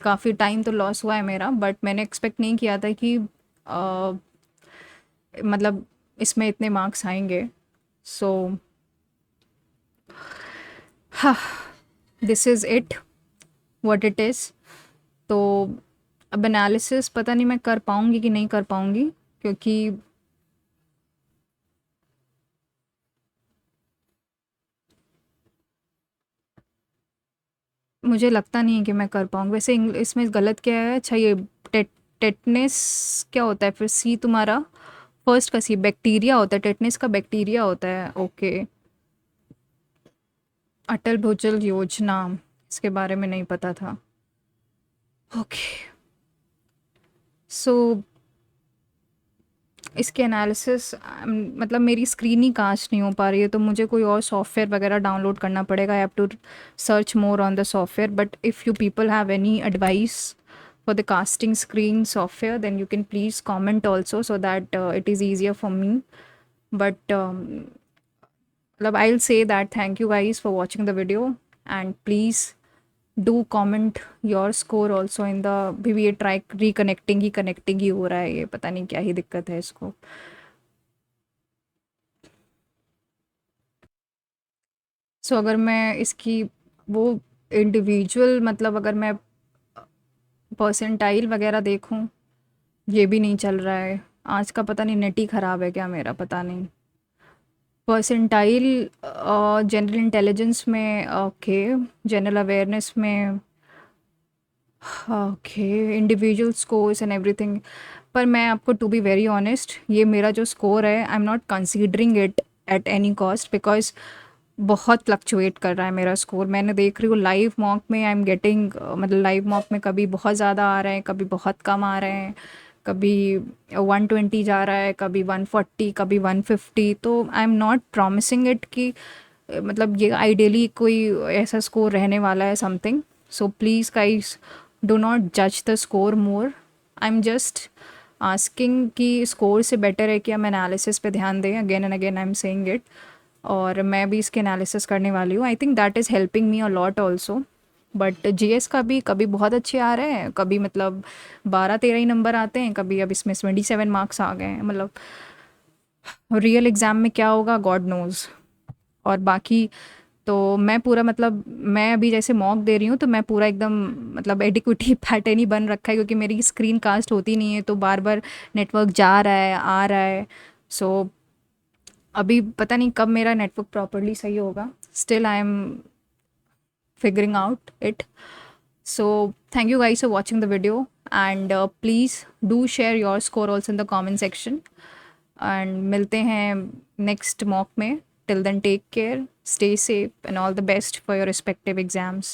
काफ़ी टाइम तो लॉस हुआ है मेरा। बट मैंने एक्सपेक्ट नहीं किया था कि मतलब इसमें इतने मार्क्स आएंगे। सो हाँ, this is it, what it is. तो अब एनालिसिस पता नहीं मैं कर पाऊँगी कि नहीं कर पाऊँगी, क्योंकि मुझे लगता नहीं है कि मैं कर पाऊँगी। वैसे इसमें गलत क्या है? अच्छा, ये टेटनेस क्या होता है फिर? सी तुम्हारा फर्स्ट का सी बैक्टीरिया होता है, टेटनेस का बैक्टीरिया होता है। ओके, अटल भूजल योजना, इसके बारे में नहीं पता था। ओके, सो इसके एनालिसिस मतलब मेरी स्क्रीन ही कास्ट नहीं हो पा रही है, तो मुझे कोई और सॉफ्टवेयर वगैरह डाउनलोड करना पड़ेगा। I have to search more on the software, but if you people have any advice for the casting screen software, then you can please comment also, so that it is easier for me. But I'll say that thank you guys for watching the video, and please do comment your score also in the, भी ये try reconnecting ही हो रहा है, ये पता नहीं क्या ही दिक्कत है इसको। सो अगर मैं इसकी वो इंडिविजुअल मतलब अगर मैं परसेंटाइल वगैरह देखूं, ये भी नहीं चल रहा है। आज का पता नहीं नेट ही ख़राब है क्या मेरा, पता नहीं। परसेंटाइल जनरल इंटेलिजेंस में ओके, जनरल अवेयरनेस में okay, individual scores and everything. पर मैं आपको टू बी वेरी ऑनेस्ट, ये मेरा जो स्कोर है, I am not considering it at any cost, because बहुत फ्लक्चुएट कर रहा है मेरा स्कोर। मैंने देख रही हूँ लाइव मॉक में आई एम गेटिंग, मतलब लाइव मॉक में कभी बहुत ज़्यादा आ रहे हैं, कभी बहुत कम आ रहे हैं, कभी 120 जा रहा है, कभी 140, कभी 150। तो I am not promising it कि मतलब ये आइडियली कोई ऐसा स्कोर रहने वाला है something. So please guys, do not जज the score more. I am just asking कि स्कोर से बेटर है कि हम एनालिसिस पे ध्यान दें। Again and again I am saying it, और मैं भी इसके एनालिसिस करने वाली हूँ। I think that is helping me a lot also. But GS का भी कभी बहुत अच्छे आ रहे हैं, कभी मतलब 12-13 ही नंबर आते हैं, कभी अब इसमें 27 मार्क्स आ गए हैं। मतलब रियल एग्ज़ाम में क्या होगा गॉड नोज़। और बाकी तो मैं पूरा मतलब मैं अभी जैसे मॉक दे रही हूँ, तो मैं पूरा एकदम मतलब एडिक्विटी पैटर्न ही बन रखा है, क्योंकि मेरी स्क्रीन कास्ट होती नहीं है, तो बार बार नेटवर्क जा रहा है आ रहा है। सो अभी पता नहीं कब मेरा नेटवर्क प्रॉपरली सही होगा। Still I am figuring out it. So thank you guys for watching the video, and please do share your score also in the comment section, and मिलते हैं next mock में. Till then, take care, stay safe, and all the best for your respective exams.